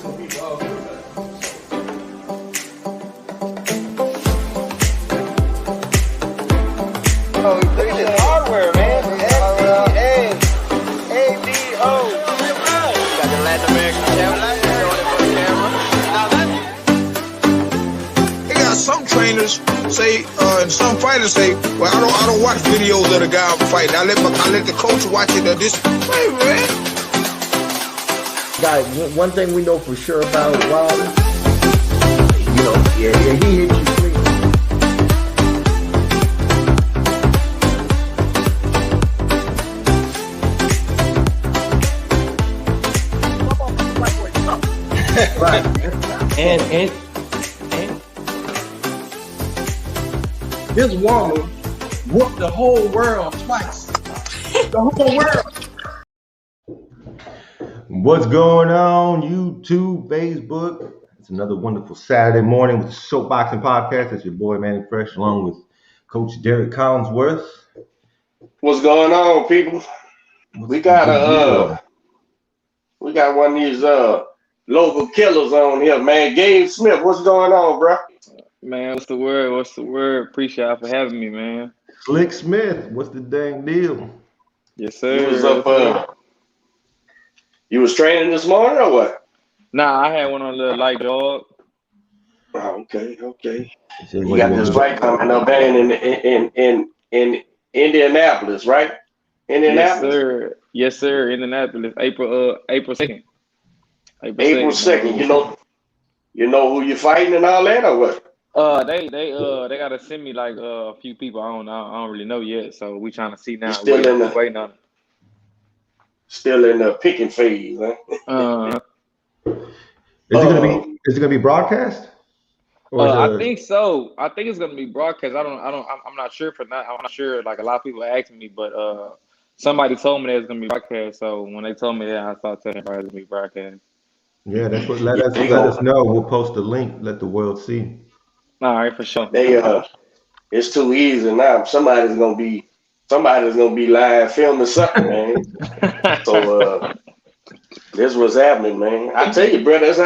Oh, this is hardware, man. S-C-A-A-D-O. Got the Latin American camera. They got some trainers say, and some fighters say, well, I don't watch videos of the guy fighting. I let the coach watch it. Hey, man. Guys, one thing we know for sure about Wilder, he hit you clean. Right. And this woman whooped the whole world twice. The whole world. What's going on, YouTube, Facebook? It's another wonderful Saturday morning with the Soapboxing Podcast. It's your boy Manny Fresh, along with Coach Derek Collinsworth. What's going on, people? We got one of these local killers on here, man. Gabe Smith, what's going on, bro? Man, what's the word? What's the word? Appreciate you for having me, man. Slick Smith, what's the dang deal? Yes, sir. You was up, you was training this morning or what? Nah, I had one on a little light jog. Oh, okay. You got this fight coming up, man, in Indianapolis, right? Indianapolis? Yes, sir. Indianapolis, April 2nd. April 2nd. You know who you're fighting and all that, or what? They gotta send me like a few people. I don't really know yet. So we trying to see now. Waiting on it. Still in the picking phase, huh? Is it gonna be broadcast? I think so. I think it's gonna be broadcast. I'm not sure I'm not sure. Like a lot of people are asking me, but somebody told me that it's gonna be broadcast. So when they told me that, I thought it's gonna be broadcast. Yeah, that's what let us know. We'll post the link. Let the world see. All right, for sure. It's too easy now. Somebody's gonna be live filming something, man. So this was happening, man. I tell you, bro, that's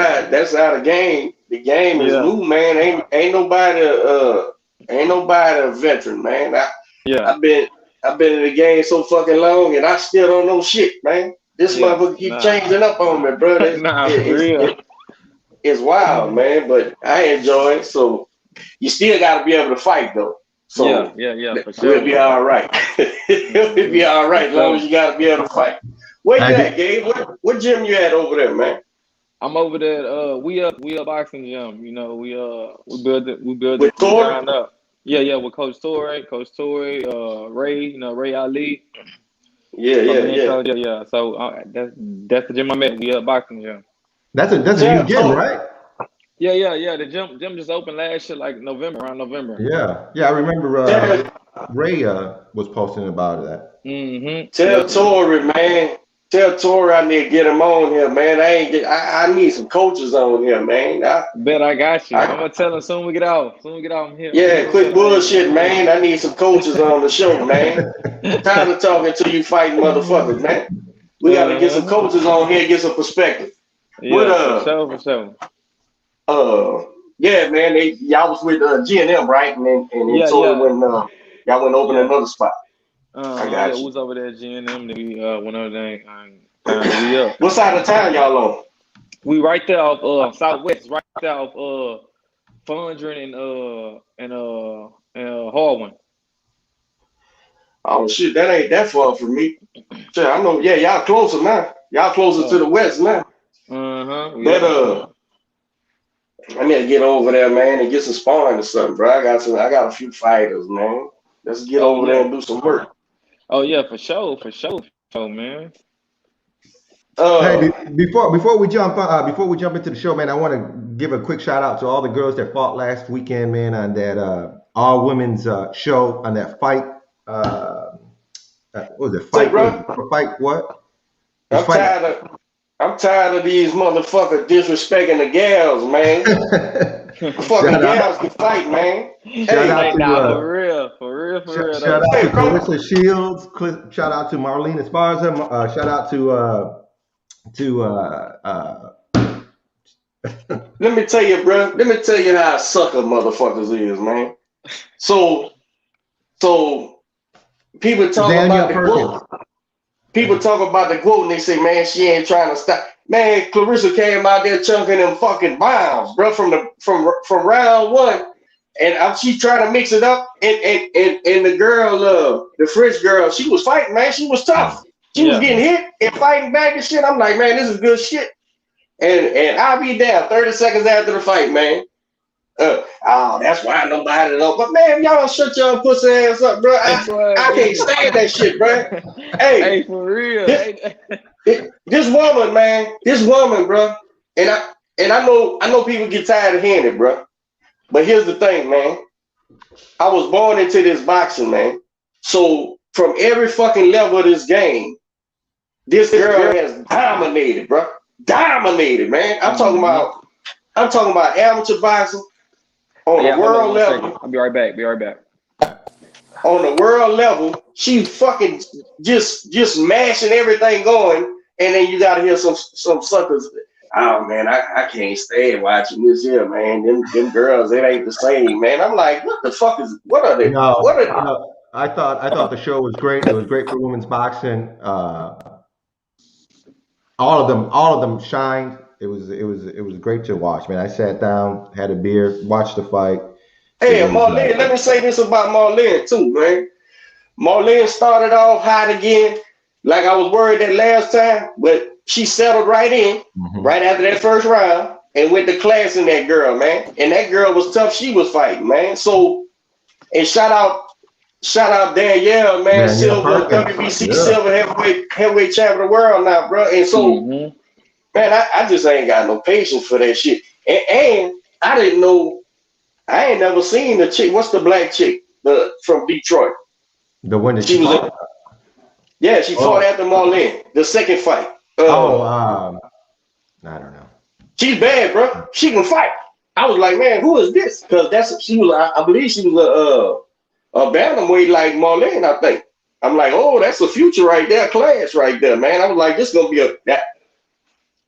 how the game is moving, man. Ain't nobody a veteran, man. I've been in the game so fucking long, and I still don't know shit, man. This motherfucker keep changing up on me, bro. It's wild, man. But I enjoy it. So you still got to be able to fight, though. So yeah, for sure. We'll be all right. We'll be all right as long as you got to be able to fight. Where you at, Gabe? What gym you at over there, man? I'm over there. We a boxing gym. We build with Torrey? Ground up. Yeah, with Coach Torrey, Ray, Ray Ali. Yeah. So that's the gym I'm at. We a boxing gym. That's a new gym, right? Yeah. The gym just opened last year, like around November. Yeah. I remember Ray was posting about that. Mm-hmm. Tell Torrey, man. Tell Torrey I need to get him on here, man. I need some coaches on here, man. Bet I got you. I'm gonna tell him soon we get out. I'm here. Yeah, quit bullshit, man. I need some coaches on the show, man. Tired of talking to you fighting motherfuckers, man. We gotta get some coaches on here, get some perspective. Yeah, for sure. Yeah, man. Y'all was with G&M, right? And you told them when y'all went open another spot. I got you. Was over there at G&M. We went over there and what side of town y'all on? We right there off Southwest, right there off Fondren and Harwin. Oh shit, that ain't that far from me. Shit, I know. Yeah, y'all closer now. Y'all closer to the west now. I need to get over there, man, and get some sparring or something, bro. I got a few fighters, man. Let's get over there and do some work. Oh yeah, for sure, man. Hey, before we jump into the show, man, I want to give a quick shout out to all the girls that fought last weekend, man, on that all women's show on that fight. What was it? Fight what? I'm tired of these motherfuckers disrespecting the gals, man. Fucking gals can fight, man. Shout out to for real. Shout out to Clarissa Shields. Shout out to Marlene Esparza. Shout out to Let me tell you, bro. Let me tell you how sucker motherfuckers is, man. So people talk about the quote. People talk about the quote and they say, man, she ain't trying to stop. Man, Clarissa came out there chunking them fucking bombs, bro, from round one. And she's trying to mix it up. And the girl, the French girl, she was fighting, man. She was tough. She was getting hit and fighting back and shit. I'm like, man, this is good shit. And I'll be down 30 seconds after the fight, man. Oh, that's why nobody know. But man, y'all shut your pussy ass up, bro. I can't stand that shit, bro. Hey, for real. This woman, man, bro. And I know people get tired of hearing it, bro. But here's the thing, man. I was born into this boxing, man. So from every fucking level of this game, this girl has dominated, bro. Dominated, man. I'm talking about amateur boxing on the world level. I'll be right back. On the world level, she fucking just mashing everything going, and then you gotta hear some suckers. Oh man, I can't stand watching this here, man. Them girls, it ain't the same, man. I'm like, what the fuck is? What are they? No, I thought the show was great. It was great for women's boxing. All of them shined. It was great to watch, man. I sat down, had a beer, watched the fight. Hey, Marlene, let me say this about Marlene too, man. Marlene started off hot again, like I was worried that last time, but she settled right in, right after that first round, and went to class in that girl, man. And that girl was tough. She was fighting, man. So, and shout out Danielle, man, silver WBC silver heavyweight champion of the world now, bro. And so, man, I just ain't got no patience for that shit. And I didn't know, I ain't never seen the chick. What's the black chick from Detroit? The one that she was. She fought after Marlene, the second fight. I don't know. She's bad, bro. She can fight. I was like, man, who is this? Because I believe she was a bantamweight like Marlene, I think. I'm like, oh, that's a future right there, class right there, man. I was like, this gonna be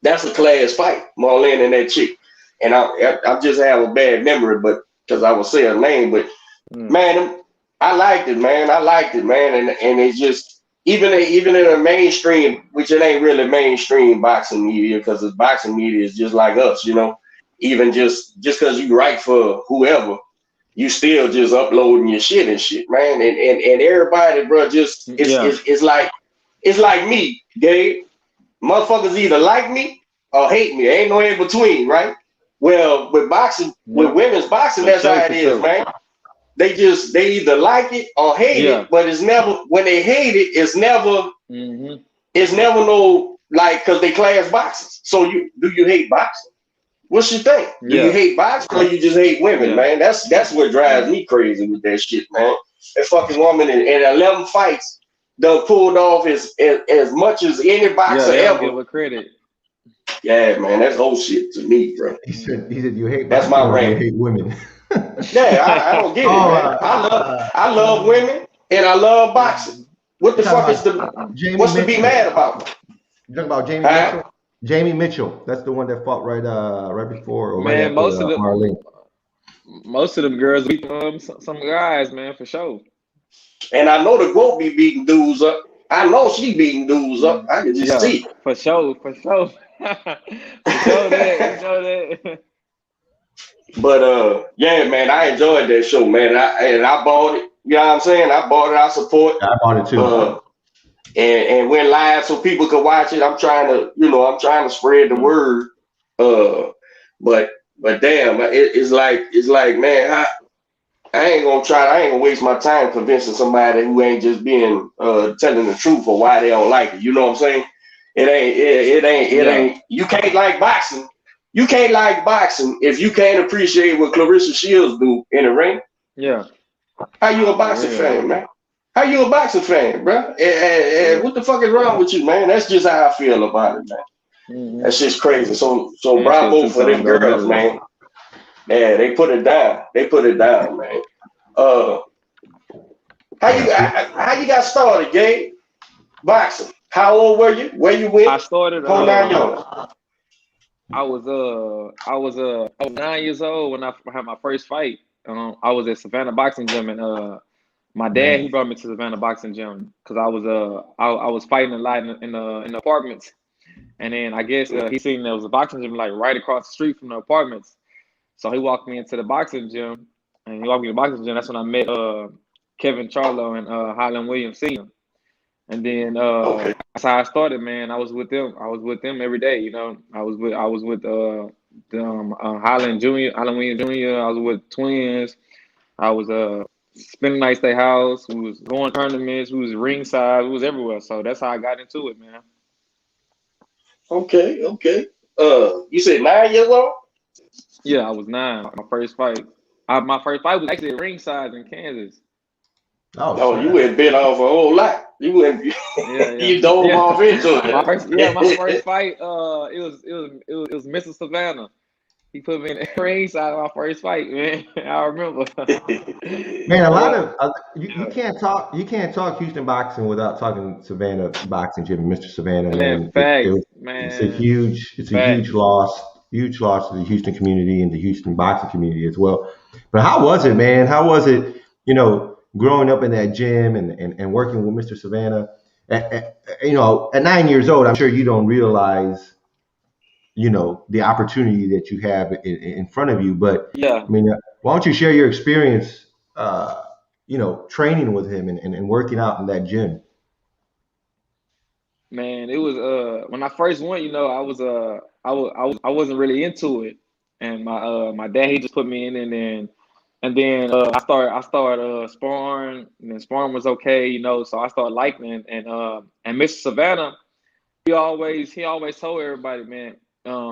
that's a class fight, Marlene and that chick. And I just have a bad memory, but because I would say her name, but man, I liked it, man. And it's just even in the mainstream, which it ain't really mainstream boxing media, because the boxing media is just like us, you know. Even just because you write for whoever, you still just uploading your shit and shit, man. And everybody, bro, just it's like me, Gabe. Motherfuckers either like me or hate me. There ain't no in between, right? Well, with boxing, with women's boxing, that's how it is, man. They either like it or hate it, but it's never, when they hate it, it's never no, like, because they class boxers. So do you hate boxing? What's your thing? Do you hate boxing or you just hate women, man? That's what drives me crazy with that shit, man. That fucking woman in 11 fights done pulled off as much as any boxer ever. Give her credit. Yeah, man, that's whole shit to me, bro. He said you hate. That's my rant. You hate women. I don't get it, man. I love women and I love boxing. What the fuck is what's to be mad about? You talking about Jamie Mitchell? Jamie Mitchell, that's the one that fought right before or right after Marlene. Most of them girls beat some guys, man, for sure. And I know the GOAT be beating dudes up. I know she beating dudes up. I can just see. For sure. for sure that. But yeah, man, I enjoyed that show, man. I bought it. You know what I'm saying? I bought it. I support. I bought it too. And went live so people could watch it. I'm trying to spread the word. But damn, it's like, man, I ain't gonna waste my time convincing somebody who ain't just being telling the truth or why they don't like it. You know what I'm saying? It ain't. You can't like boxing. You can't like boxing if you can't appreciate what Clarissa Shields do in the ring. Yeah. How you a boxing fan, man? How you a boxing fan, bro? What the fuck is wrong with you, man? That's just how I feel about it, man. That's just crazy. So bravo for them girls, man. Yeah, they put it down. Man. How you got started, Gabe? Boxing. How old were you? Where you went? I started. was 9 years old when I had my first fight. I was at Savannah Boxing Gym, and my dad he brought me to Savannah Boxing Gym because I was fighting a lot in the apartments, and then I guess he seen there was a boxing gym like right across the street from the apartments, so he walked me into the boxing gym, and he walked me to the boxing gym. That's when I met Kevin Charlo and Highland Williams Sr. And then that's how I started, man. I was with them. I was with them every day. You know, I was with Highland Williams Jr. I was with Twins. I was spending nights at their house. We was going tournaments. We was ringside. We was everywhere. So that's how I got into it, man. Okay. You said 9 years old? Yeah, I was 9. My first fight. My first fight was actually at ringside in Kansas. Oh, you went bit off a whole lot. You went, you dove off into it. My first fight. It was Mr. Savannah. He put me in the ringside of my first fight, man. I remember. Man, a lot of you can't talk Houston boxing without talking Savannah Boxing Gym, Mr. Savannah. Man, man. It's a huge loss to the Houston community and the Houston boxing community as well. But how was it, man? How was it, growing up in that gym and working with Mr. Savannah? At 9 years old, I'm sure you don't realize, the opportunity that you have in front of you. But yeah, I mean, why don't you share your experience, training with him and working out in that gym? Man, it was when I first went, I wasn't really into it, and my dad he just put me in, and then I started sparring, and then sparring was okay, so I started liking it, and Mr. Savannah, he always told everybody, man,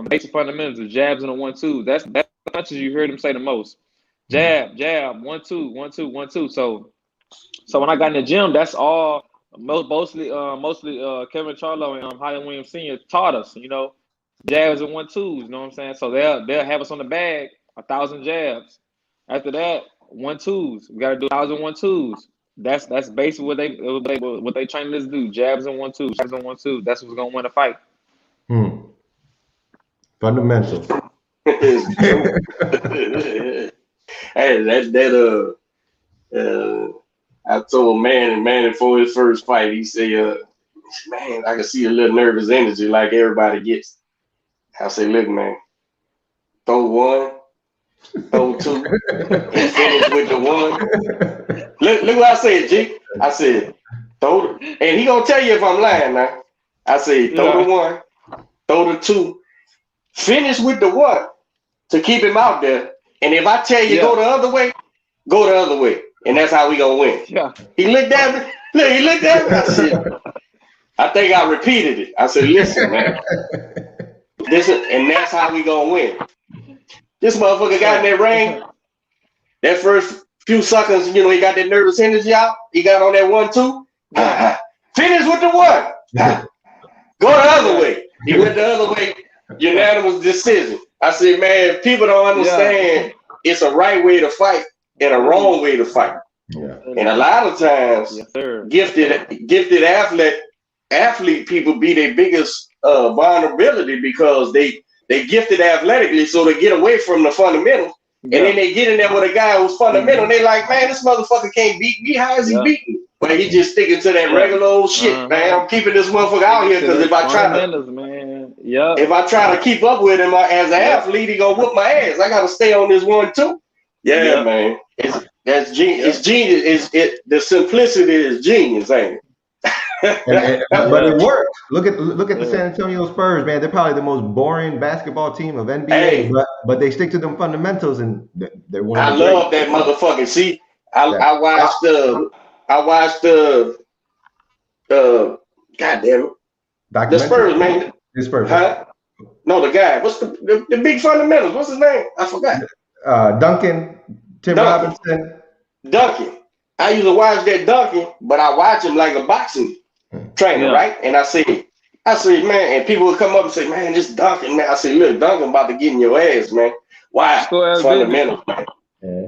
basic fundamentals, the jabs and the 1-2. That's the punches you heard him say the most. Jab, 1-2, 1-2, 1-2. So when I got in the gym, that's all. Mostly Kevin Charlo and Highland Williams Sr. taught us, jabs and 1-2s. You know what I'm saying? So they'll have us on the bag 1,000 jabs. After that, 1-2s. We got to do 1,000 1-2s. That's basically what they train us to do. Jabs and 1-2s. Jabs and 1-2s. That's what's gonna win a fight. Fundamental. Hey, I told Manny before his first fight, he said, man, I can see a little nervous energy like everybody gets. I said, look, man, throw 1, throw 2, and finish with the 1. Look what I said, G. I said, throw the, and he gonna tell you if I'm lying now. I said, throw the 1, throw the 2, finish with the 1 to keep him out there. And if I tell you go the other way, go the other way. And that's how we gonna win. Yeah. He looked at me. Look, he looked at me. I said, I think I repeated it. I said, listen, man. And that's how we gonna win. This motherfucker got in that ring. That first few seconds, he got that nervous energy out. He got on that 1-2. Finish with the 1. Go the other way. He went the other way. Unanimous decision. I said, man, people don't understand it's a right way to fight and a wrong way to fight. Yeah. And a lot of times, gifted athlete people be their biggest vulnerability because they gifted athletically, so they get away from the fundamentals. And then they get in there with a guy who's fundamental, and they like, man, this motherfucker can't beat me. How is he beating me? But he just sticking to that regular old shit, man. I'm keeping this motherfucker out here because if I try to keep up with him as an athlete, he gonna whoop my ass. I gotta stay on this 1-2. Yeah, man. That's genius. It's genius. The simplicity is genius, ain't it? But it works. Look at the San Antonio Spurs, man. They're probably the most boring basketball team of NBA, but they stick to them fundamentals, and they're one. I love that motherfucker. See, I watched the goddamn it, the Spurs, man. The Spurs, huh? No, the guy. What's the big fundamentals? What's his name? I forgot. Duncan, Tim Robinson. Duncan. I used to watch that Duncan, but I watch him like a boxing trainer, right? And I said, man, and people would come up and say, man, this Duncan, man. I said, look, Duncan about to get in your ass, man. Why? Fundamentals, man.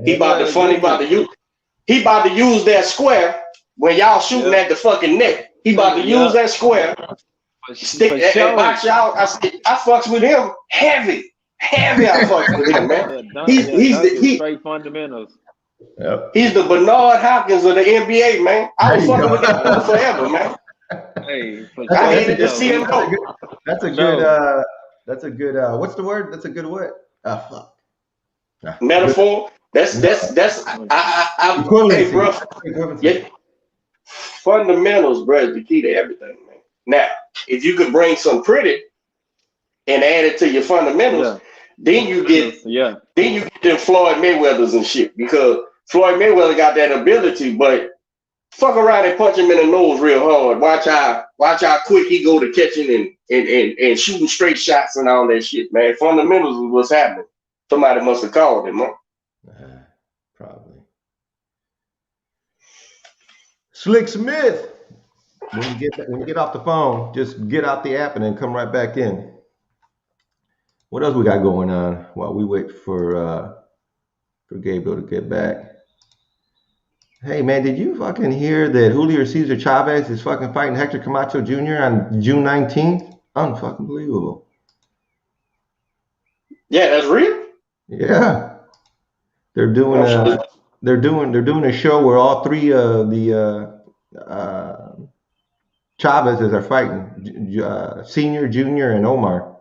He about to use that square when y'all shooting at the fucking net. He about to use that square stick and box out. I fucks with him heavy. I fucks with him, man. He's straight fundamentals. Yep. He's the Bernard Hopkins of the NBA, man. I was fucking with that forever, man. Hey, I hated to see him go. That's a good. What's the word? That's a good what? Fuck. Metaphor. That's. Hey, bro. Yeah. Fundamentals, bro, is the key to everything, man. Now, if you could bring some pretty and add it to your fundamentals, then you get them Floyd Mayweathers and shit, because Floyd Mayweather got that ability, but fuck around and punch him in the nose real hard. Watch how quick he go to catching and shooting straight shots and all that shit, man. Fundamentals is what's happening. Somebody must have called him, huh? Probably. Slick Smith. When you get off the phone, just get out the app and then come right back in. What else we got going on while we wait for Gabriel to get back? Hey man, did you fucking hear that Julio Cesar Chavez is fucking fighting Hector Camacho Jr. on June 19th? Unfucking believable. Yeah, that's real. Yeah, they're doing a show where all three of the Chavez's are fighting, Senior, Junior, and Omar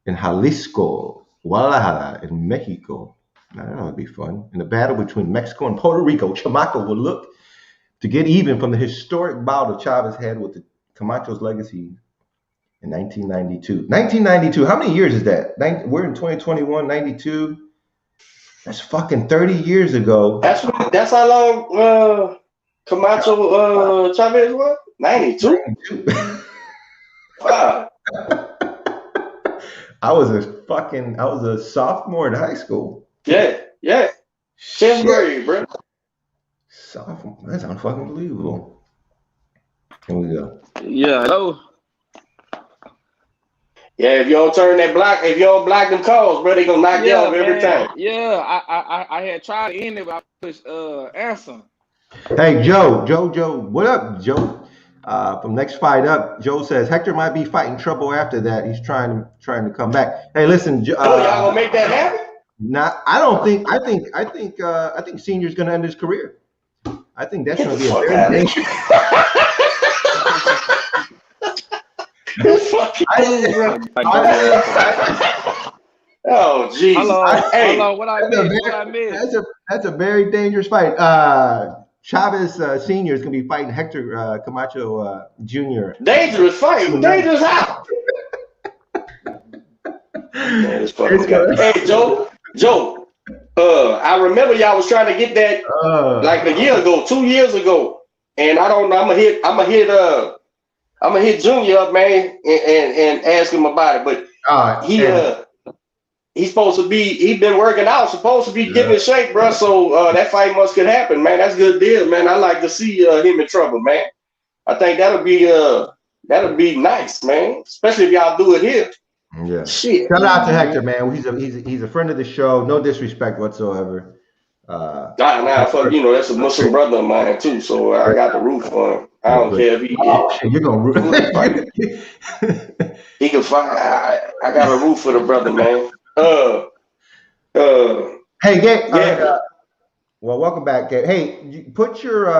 in Jalisco, Guadalajara, in Mexico. Now, that would be fun. In a battle between Mexico and Puerto Rico, Camacho will look to get even from the historic bout of Chavez had with the Camacho's legacy in 1992. 1992, how many years is that? We're in 2021, 92. That's fucking 30 years ago. That's how long Camacho Chavez was? 92. Wow. I was a sophomore in high school. Yeah. 10th grade, bro. Sophomore. That's unfucking believable. Here we go. Yeah. Hello. Yeah, if you don't turn that block, if you don't block them calls, bro, they gonna knock you off every time. Yeah, I had tried to end it, but I pushed answer. Hey, Joe, what up, Joe? From Next Fight Up, Joe says Hector might be fighting trouble after that. He's trying to come back. Hey, listen, y'all gonna make that happen? I don't think. I think Senior's gonna end his career. I think that's gonna be a very dangerous. Oh, jeez. Hello, what I missed? That's a very dangerous fight. Chavez Senior is gonna be fighting Hector Camacho Jr. Dangerous fight. Dangerous how? Hey, Joe. I remember y'all was trying to get that like a year ago, 2 years ago, and I don't know. I'm gonna hit Junior up, man, and ask him about it. But he's supposed to be. He's been working out. Supposed to be getting in shape, bro. So that fight must could happen, man. That's a good deal, man. I like to see him in trouble, man. I think that'll be nice, man. Especially if y'all do it here. Yeah. Shit. Shout out to Hector, man. He's a friend of the show. No disrespect whatsoever. Fuck, that's a Muslim brother of mine too. So I got the roof for him. I don't care if he. Shit, you're gonna root. He can fight. I got a roof for the brother, man. Hey, Gabe. Well, welcome back, Gabe. Hey, put your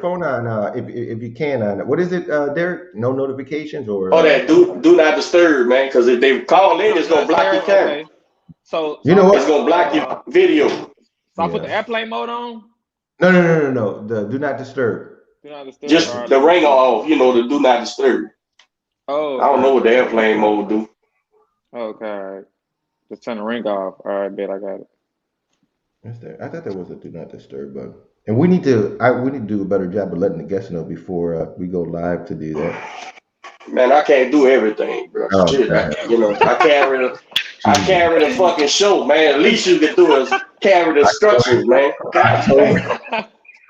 phone on if you can on. What is it, Derek? No notifications or? That do not disturb, man. Because if they call in, it's gonna block your camera. Okay. So you know what? It's gonna block your video. So I put the airplane mode on. No. The do not disturb. Just the ringer off. The do not disturb. Oh. I don't know what the airplane mode do. Okay, all right. Just turn the ring off. All right, bet I got it. I thought there was a do not disturb button. And we need to do a better job of letting the guests know before we go live to do that. Man, I can't do everything, bro. Shit, I carry the fucking show, man. At least you can do is carry the structures, man.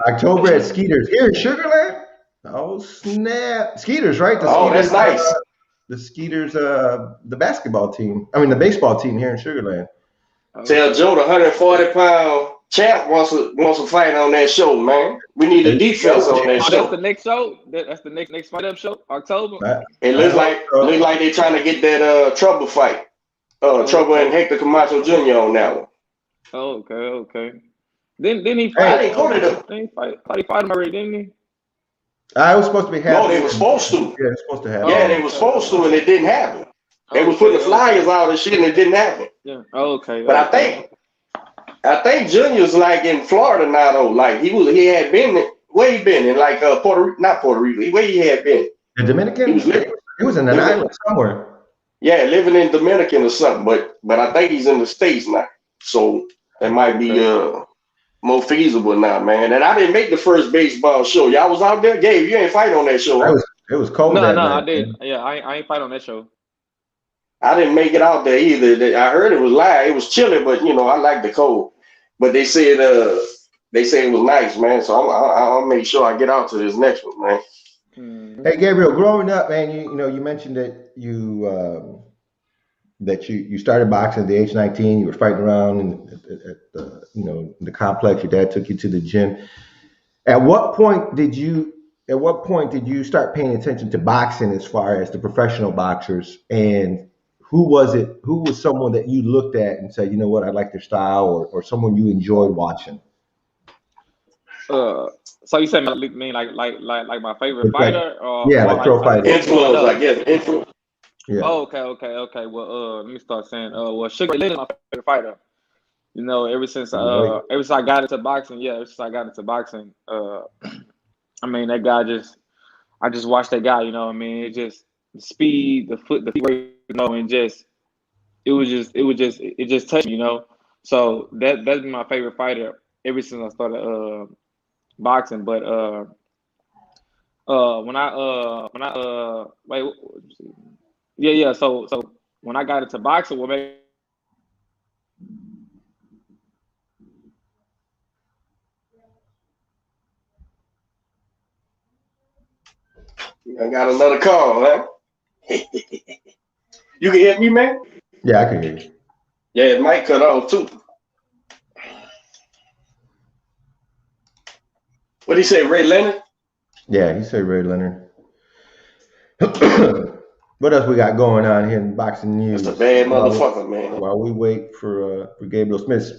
October at Skeeters here in Sugarland. Oh snap, Skeeters, right? That's nice. The Skeeters, the basketball team. I mean, the baseball team here in Sugarland. Tell Joe the 140-pound Champ wants to fight on that show, man. We need a defense on that show. That's the next show. That's the next fight up show, October. It looks like they're trying to get that Trouble fight. Trouble and Hector Camacho Jr. on that one. Oh, okay. Then he fight. I didn't go to them. Then he fight him already, didn't he? I was supposed to be happening. No, they were supposed to. Yeah, it's supposed to happen. Yeah, they were supposed to, and it didn't happen. They was putting the flyers out and shit, and it didn't happen. Yeah. Okay. But I think Junior's like in Florida now though. Like he had been where he been in like not Puerto Rico. Where he had been. The Dominican. He was in an island somewhere. Yeah, living in Dominican or something. But I think he's in the States now. So that might be more feasible now, man. And I didn't make the first baseball show. Y'all was out there, Gabe. You ain't fight on that show. It was cold. No, night, I did. Yeah, I ain't fight on that show. I didn't make it out there either. I heard it was live. It was chilly, but I like the cold. But they said it was nice, man. So I'll make sure I get out to this next one, man. Hey Gabriel, growing up, man, you mentioned that you started boxing at the age of 19. You were fighting around at the complex. Your dad took you to the gym. At what point did you start paying attention to boxing as far as the professional boxers? And who was someone that you looked at and said, you know what, I like their style, or someone you enjoyed watching? So you said me like my favorite fighter? Like pro fighter. Influence, I guess. Influence. Yeah. Oh, okay. Well, let me start saying, Sugar Ray Leonard is my favorite fighter. Ever since I got into boxing, I mean, that guy I just watched that guy, it just the speed, the foot rate, and it just touched me, So that's been my favorite fighter ever since I started boxing. But So when I got into boxing, what made I got another call, huh? You can hear me, man? Yeah, I can hear you. Yeah, it might cut off too. What did he say, Ray Leonard? Yeah, he said Ray Leonard. What else we got going on here in boxing news? That's a bad motherfucker, man. While we wait for Gabriel Smith.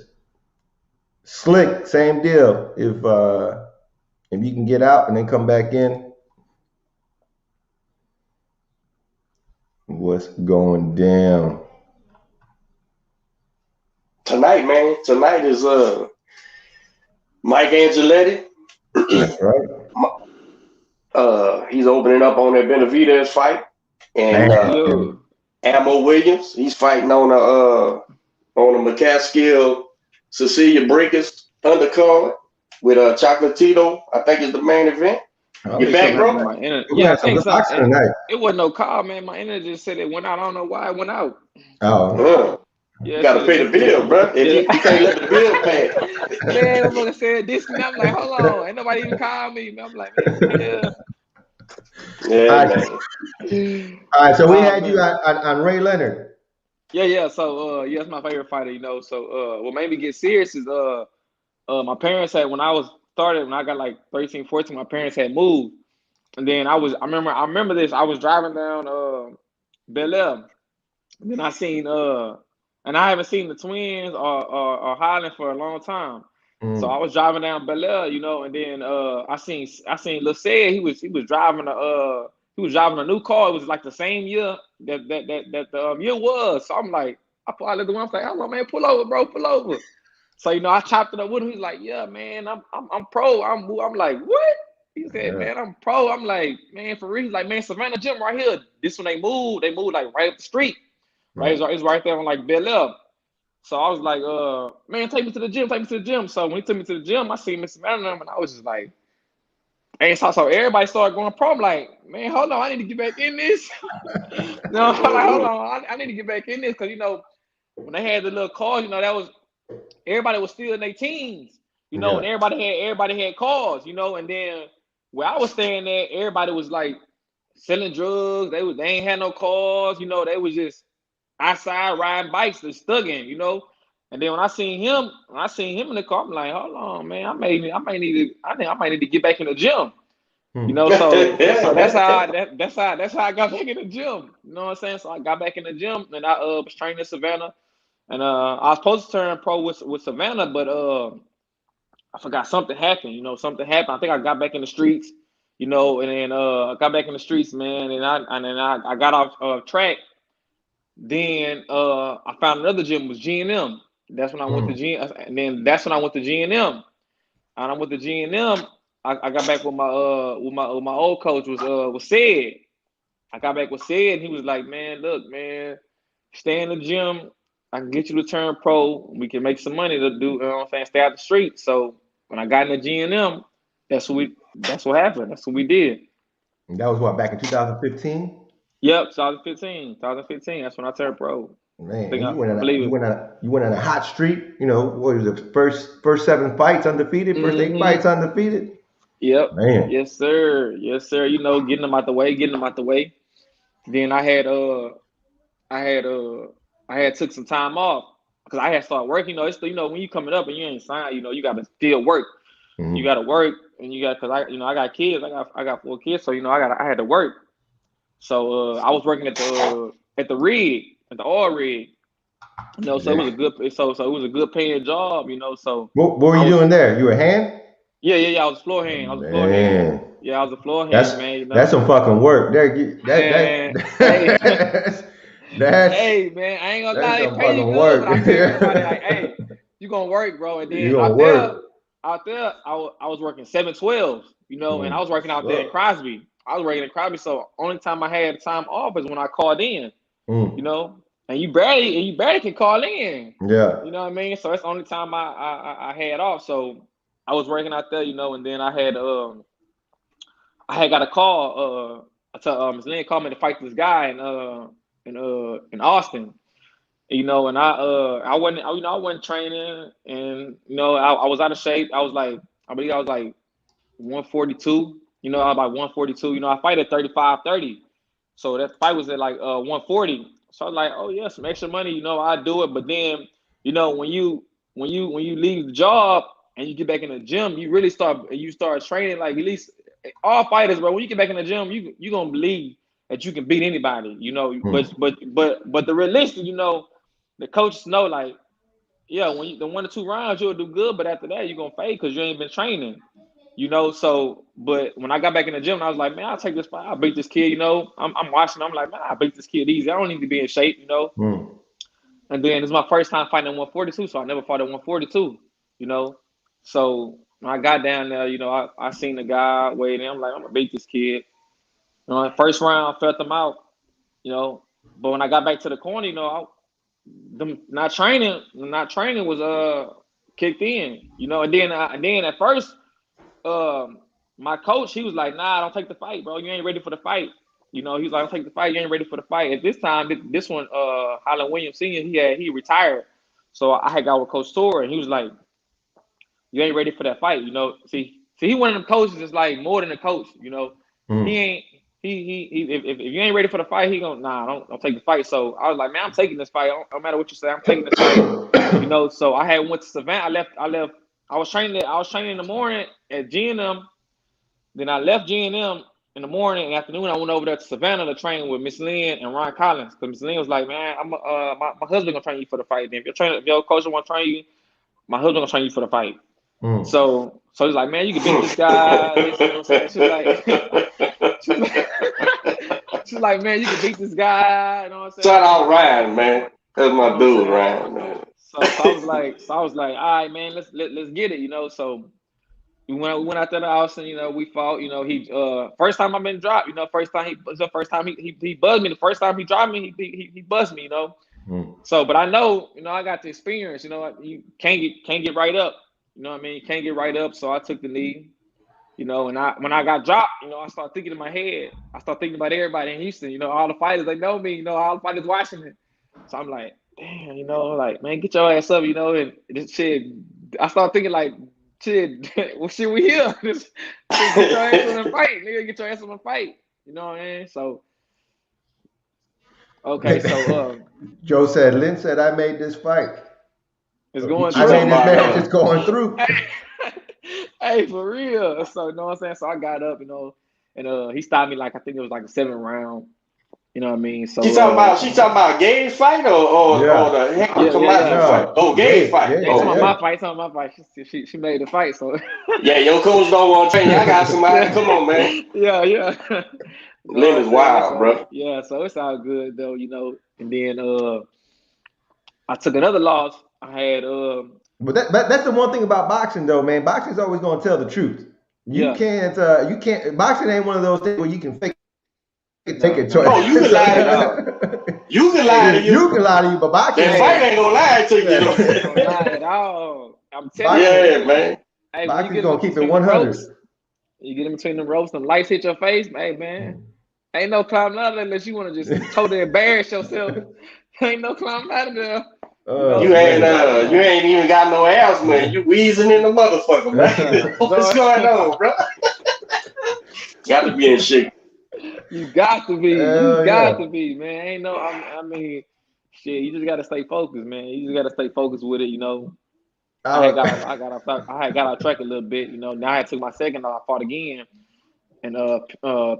Slick, same deal. If you can get out and then come back in. What's going down? Tonight, man. Tonight is Mike Angeletti. That's right. He's opening up on that Benavidez fight. And Ammo Williams, he's fighting on a McCaskill Cecilia Breakers undercard with Chocolatito. I think is the main event. You back, bro? Yeah, I think so. It wasn't no call, man. My internet just said it went out. I don't know why it went out. Oh. Yeah, you gotta pay the bill, bro. You can't let the bill pay. Man, I'm gonna say this. I'm like, hold on, ain't nobody even call me. I'm like, man, yeah. All right, so we had you on Ray Leonard. Yeah. So that's my favorite fighter, So what made me get serious is my parents had when I got like 13, 14, my parents had moved. And then I remember this. I was driving down Bel Air. And then I seen and I haven't seen the twins or Highland for a long time. So I was driving down Bel Air, and then I seen Lissette. He was driving a new car. It was like the same year that the year was. So I'm like, I looked at him, I was like, hello man, pull over, bro, pull over. So I chopped it up with him. He's like, yeah, man, I'm pro. I'm like, what? He said, man, I'm pro. I'm like, man, for real. He's like, man, Savannah gym right here. This when they moved like right up the street. Right, it's right there on like Bel Air. So I was like, man, take me to the gym. So when he took me to the gym, I seen Mr Savannah and I was just like, hey, so everybody started going pro. I'm like, man, hold on, I need to get back in this. No, I'm like, hold on, I need to get back in this because when they had the little cars, that was everybody was still in their teens, and everybody had cars, and then where I was staying at, everybody was like selling drugs. They ain't had no cars, they was just outside riding bikes and stugging, And then when I seen him in the car, I'm like, hold on, man, I might need to get back in the gym. You know, so that's how I got back in the gym. You know what I'm saying? So I got back in the gym and I was training in Savannah. And I was supposed to turn pro with Savannah, but I forgot something happened. You know, something happened. I think I got back in the streets, you know, and then I got back in the streets, man, and I got off track. Then I found another gym, was G&M. That's when I went to G, and then that's when I went to G&M. And I went to G&M. I got back with my old coach was Sid. I got back with Sid, and he was like, man, look, man, stay in the gym. I can get you to turn pro. We can make some money to do, you know what I'm saying, stay out the street. So when I got in the G&M, that's what happened. That's what we did. And that was what, back in 2015? Yep, 2015. That's when I turned pro. Man, you went on a hot streak. You know, what was it? First 7 fights undefeated, first 8 fights undefeated. Yep. Man. Yes, sir. You know, getting them out the way. Then I had took some time off because I had started working. You know, it's when you coming up and you ain't signed, you know, you got to still work. Mm-hmm. You got to work, and because I got kids. I got 4 kids, so you know I had to work. So I was working at the rig, at the oil rig. You know, so it was a good paying job. You know, so what were you doing there? You a hand? Yeah. I was a floor hand. Yeah, I was a floor hand, man. You know? That's some fucking work. Hey, man, I ain't gonna lie, they pay you good, work. But I tell everybody, like, hey, you gonna work, bro. And then out there, I was working 7/12, you know, and I was working out there in Crosby. So only time I had time off is when I called in, you know, and you barely can call in. Yeah. You know what I mean? So that's the only time I had off. So I was working out there, you know, and then I had got a call. Ms. Lynn called me to fight this guy in Austin, you know, and I wasn't training, and you know, I was out of shape. I believe I was like 142. You know, I was like 142. You know, I fight at 35-30, so that fight was at like 140. So I was like, oh yeah, some extra money. You know, I do it. But then, you know, when you leave the job and you get back in the gym, you really start training. Like, at least all fighters, bro, when you get back in the gym, you gonna believe that you can beat anybody, you know. But the realistic, you know, the coaches know, like, yeah, when the 1 or 2 rounds you'll do good, but after that you're gonna fade because you ain't been training, you know. So, but when I got back in the gym, I was like, man, I'll take this fight. I'll beat this kid, you know. I'm watching. I'm like, man, I'll beat this kid easy. I don't need to be in shape, you know. And then it's my first time fighting at 142, so I never fought at 142, you know. So when I got down there, you know, I seen the guy waiting. I'm like, I'm gonna beat this kid. You know, first round I felt them out, you know. But when I got back to the corner, you know, not training was kicked in, you know. And then at first, my coach, he was like, nah, don't take the fight, bro. You ain't ready for the fight. You know, he's like, don't take the fight. You ain't ready for the fight. At this time, this one, Holland Williams Sr., he retired. So I had got with Coach Tor, and he was like, you ain't ready for that fight, you know. See, he one of them coaches that's like more than a coach, you know. He ain't. If you ain't ready for the fight, he gonna don't take the fight. So I was like, man, I'm taking this fight. No matter what you say, I'm taking this fight. You know. So I had went to Savannah. I left. I was training in the morning at G&M. Then I left G&M in the morning and afternoon. I went over there to Savannah to train with Miss Lynn and Ron Collins. Because Miss Lynn was like, man, my husband gonna train you for the fight. Then if your coach want to train you, my husband gonna train you for the fight. So he's like, man, you can beat this guy. You know what I'm saying? She's like, man, you can beat this guy. You know what I'm saying? Shout out Ryan, man. That's my dude, Ryan, man. So I was like, all right, man, let's get it, you know. So we went out there to Austin, you know. We fought, you know. He first time I've been dropped, you know. First time he buzzed me. The first time he dropped me, he buzzed me, you know. So, but I know, you know, I got the experience, you know. You can't get right up. You know what I mean? You can't get right up. So I took the knee, you know, and when I got dropped, you know, I started thinking in my head. I started thinking about everybody in Houston, you know, all the fighters, they know me, you know, all the fighters watching it. So I'm like, damn, you know, like, man, get your ass up, you know, and this shit. I started thinking like, shit, well, shit, we here. Just get your ass in the fight, nigga. Get your ass in the fight. You know what I mean? So, okay, so Joe said, Lynn said I made this fight. It's going I through. mean, this man is going through. Hey, for real. So you know what I'm saying? So I got up, and he stopped me like I think it was like a 7th round. You know what I mean? So she talking about Gage fight or the Hector Camacho fight? Oh, Gage fight. Yeah, talking about my fight. She made the fight, so yeah, your coach don't want to train you. I got somebody. Come on, man. Yeah. Lynn is wild, bro. Yeah, so it's all good though, And then I took another loss. I had But that's the one thing about boxing though, man. Boxing's always gonna tell the truth. You can't boxing ain't one of those things where you can fake it, take it. Oh, you can lie to you. You can lie to you. You can lie to you, but boxing that fight ain't gonna lie to you. Ain't gonna lie at all. I'm telling you. Yeah, man. Hey, boxing's gonna keep it 100. You get in between the ropes, and lights hit your face, hey man. Ain't no climbing out there unless you want to just totally embarrass yourself. Ain't no climbing out of there. You ain't even got no ass, man. You wheezing in the motherfucker, man. What's going on, bro? Got to be in shape. You got to be. You got to be, man. Ain't no. I mean, shit. You just got to stay focused, man. You just got to stay focused with it. I had got off track a little bit. Now I took my second. I fought again in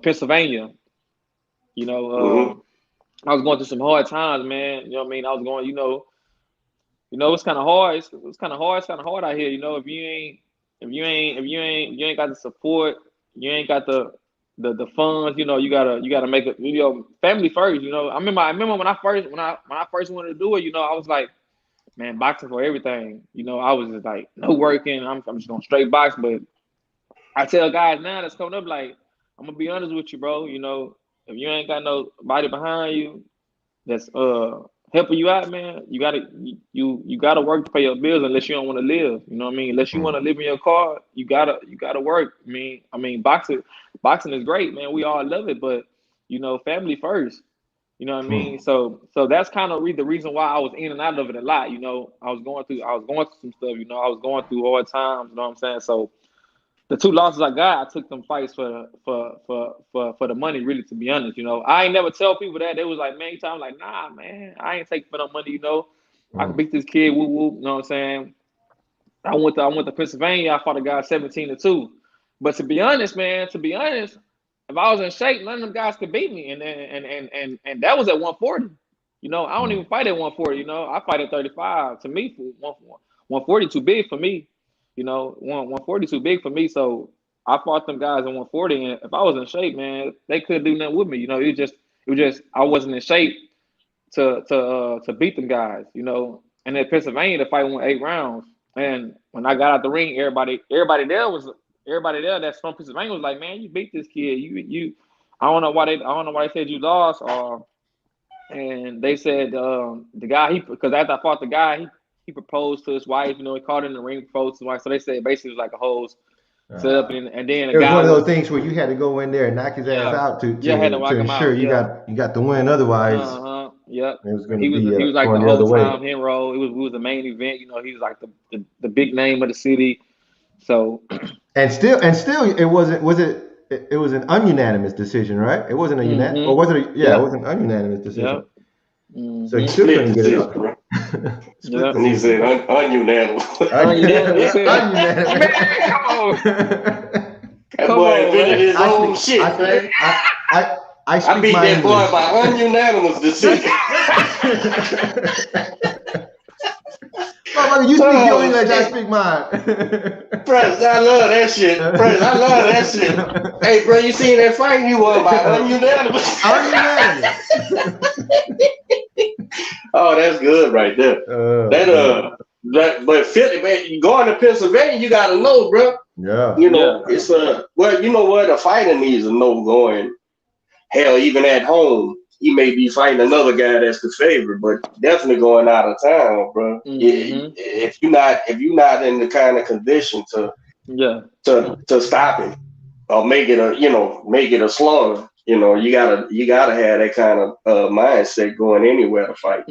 Pennsylvania. I was going through some hard times, man. You know what I mean? I was going. It's kind of hard. It's kind of hard. It's kind of hard out here. If you ain't got the support, you ain't got the funds. You gotta make it. Family first. I remember when I first wanted to do it. I was like, man, boxing for everything. I was just like, no working. I'm just gonna straight box. But I tell guys now that's coming up, like, I'm gonna be honest with you, bro. If you ain't got nobody behind you that's helping you out, man, you gotta work to pay your bills unless you don't want to live. You know what I mean? Unless you want to live in your car, you gotta work. I mean, boxing is great, man. We all love it, but family first. You know what I mean? So that's kind of the reason why I was in and out of it a lot. I was going through some stuff. I was going through hard times. You know what I'm saying? So the 2 losses I got, I took them fights for the money, really, to be honest. I ain't never tell people that. They was like, man, I'm like, nah, man, I ain't taking for no money. I can beat this kid, whoop whoop. You know what I'm saying? I went to Pennsylvania. I fought a guy 17-2. But to be honest, if I was in shape, none of them guys could beat me. And that was at 140. I don't even fight at 140. I fight at 35. To me, 140 too big for me. 140 too big for me. So I fought them guys at 140, and if I was in shape, man, they couldn't do nothing with me. It was just I wasn't in shape to beat them guys. And at Pennsylvania, the fight went 8 rounds. And when I got out the ring, everybody there that's from Pennsylvania was like, man, you beat this kid. I don't know why they said you lost, and they said the guy because after I fought the guy, he proposed to his wife. He called in the ring, proposed to his wife. So they said basically it was like a whole set up, and then it was one of those things where you had to go in there and knock his ass out to ensure you got the win. Otherwise, yep. It was he was like the whole time hero. It was the main event. He was like the big name of the city. So and still it was an ununanimous decision, right? It wasn't a unanimous, or was it? It was an ununanimous decision. Yep. So you still couldn't get it up. Yep. And he said ununanimous. Ununanimous. That boy invented his own shit. I beat that boy by ununanimous decision. You speak your English, I speak mine. Press, I love that shit. Press, I love that shit. Hey, bro, you seen that fight? You won by ununanimous. Oh, that's good right there. But Philly, man, you going to Pennsylvania, you gotta know, bro. Yeah. It's well, you know what? A fighter needs to know going. Hell, even at home, he may be fighting another guy that's the favorite, but definitely going out of town, bro. Mm-hmm. If you're not in the kind of condition to stop him or make it a slaughter, you gotta have that kind of mindset going anywhere to fight,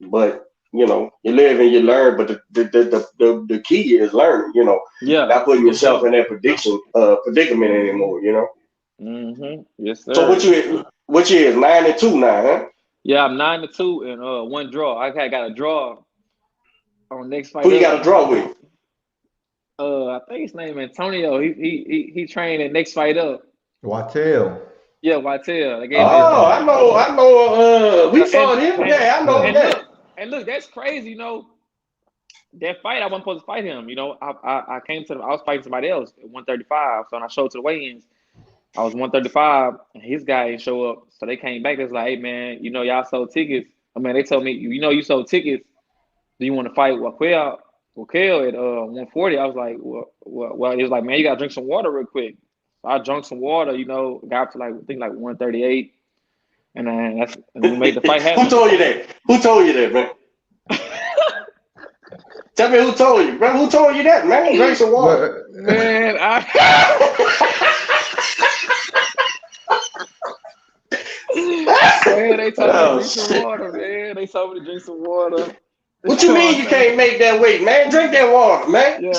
but you live and you learn, but the key is learning, not putting yourself in that predicament anymore, Mm-hmm. Yes, sir. So what you is 9-2 now, huh? Yeah, I'm 9-2 and 1 draw. I got a draw on next fight. Who you got to draw with? I think his name Antonio. He trained at Next Fight Up. Wattel. Yeah, Wattel. Oh, I know. We fought him. Yeah, I know that. Look, that's crazy. You know, that fight I wasn't supposed to fight him. You know, I came to I was fighting somebody else at 135. So when I showed to the weigh-ins, I was 135, and his guy didn't show up. So they came back. They was like, "Hey man, you know y'all sold tickets." I mean, they told me, "You know you sold tickets. Do you want to fight Wakel at 140?" I was like, well, he was like, "Man, you gotta drink some water real quick." So I drank some water, you know, got up to I think 138, and then we made the fight happen. Who told you that, man? Tell me who told you, bro. Who told you that, man? Drink some water, man. Man, they told me to drink some water, man. They told me to drink some water. What you mean you can't make that weight, man? Drink that water, man. Yeah,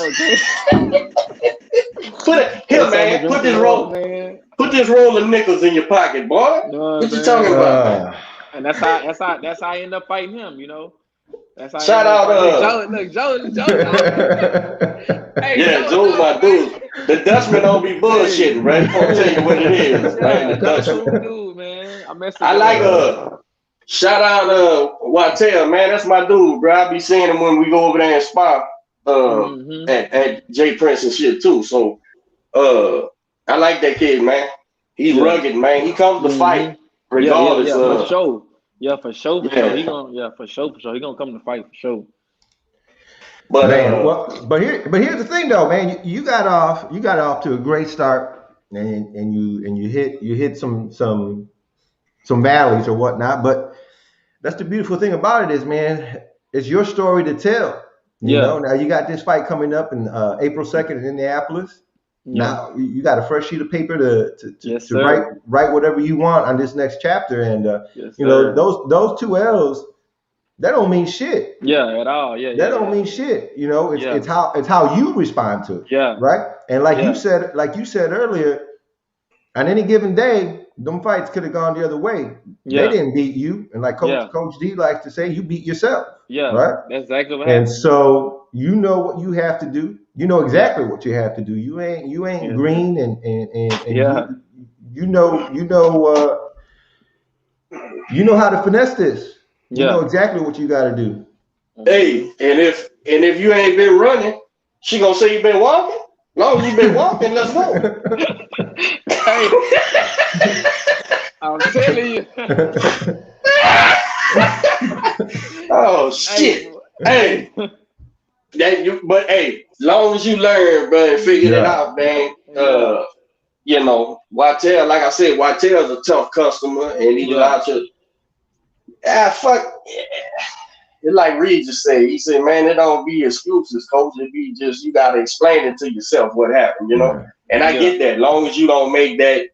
man. Put this roll of nickels in your pocket, boy. What you talking about? And that's how I end up fighting him, you know. That's how shout out Joe. Hey, yeah, Joe's my dude. The Dutchman don't be bullshitting, right? I'll tell you what it is. Yeah, the Dutchman dude, man. I like shout out Wattel, man. That's my dude, bro. I be seeing him when we go over there and spar at J Prince and shit too. So I like that kid, man. He's rugged, man. He comes to fight regardless. For sure. Yeah, for sure. He gonna come to fight for sure. But man, but here's the thing though, man. You got off to a great start, and you hit some valleys or whatnot. But that's the beautiful thing about it is, man, it's your story to tell. You know, now you got this fight coming up in April 2nd in Indianapolis. Yeah. Now you got a fresh sheet of paper to write whatever you want on this next chapter, and you know those 2 L's, that don't mean shit. Yeah, at all. Yeah, that don't mean shit. You know, it's how you respond to it. Yeah, right. And like you said earlier, on any given day, them fights could have gone the other way. Yeah. They didn't beat you, and like Coach D likes to say, you beat yourself. Yeah, right. That's exactly what happened. And so you know what you have to do. You know exactly what you have to do. You ain't green, and you know how to finesse this. You know exactly what you got to do. Hey, and if you ain't been running, she gonna say you been walking. Long as you been walking, let's go. Hey, I'm telling you. Oh shit! Hey, but hey, long as you learn, bro, and figure it out, man. You know, Wattel, like I said, Wattel's a tough customer, and he was out to fuck. It's like Reed just said. He said, "Man, it don't be excuses, coach. It be just you gotta explain it to yourself what happened, you know." And I get that. Long as you don't make that,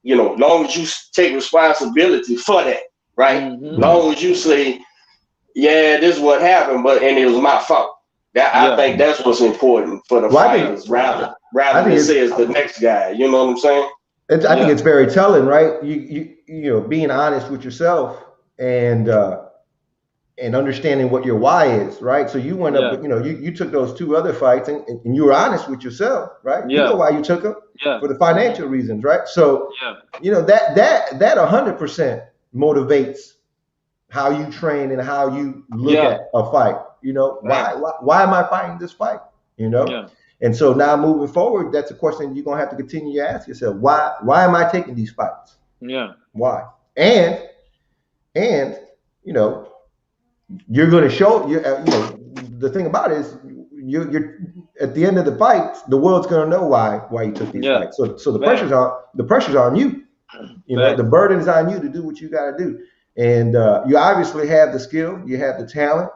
you know, long as you take responsibility for that, right? Long as you say, "Yeah, this is what happened, and it was my fault." I think that's what's important for the fighters, rather than say it's the next guy. You know what I'm saying? I think it's very telling, right? You know, being honest with yourself and understanding what your why is, right? So you went up, you know, you took those 2 other fights and you were honest with yourself, right? You know why you took them, for the financial reasons, right? So you know that 100% motivates how you train and how you look at a fight. You know, why am I fighting this fight? You know, and so now moving forward, that's a question you're gonna have to continue to ask yourself: why am I taking these fights? Yeah, why? And you know, you're gonna show you know, the thing about it is you're at the end of the fight, the world's gonna know why you took these fights. So the pressure's on you. You know, the burden is on you to do what you got to do. And you obviously have the skill, you have the talent.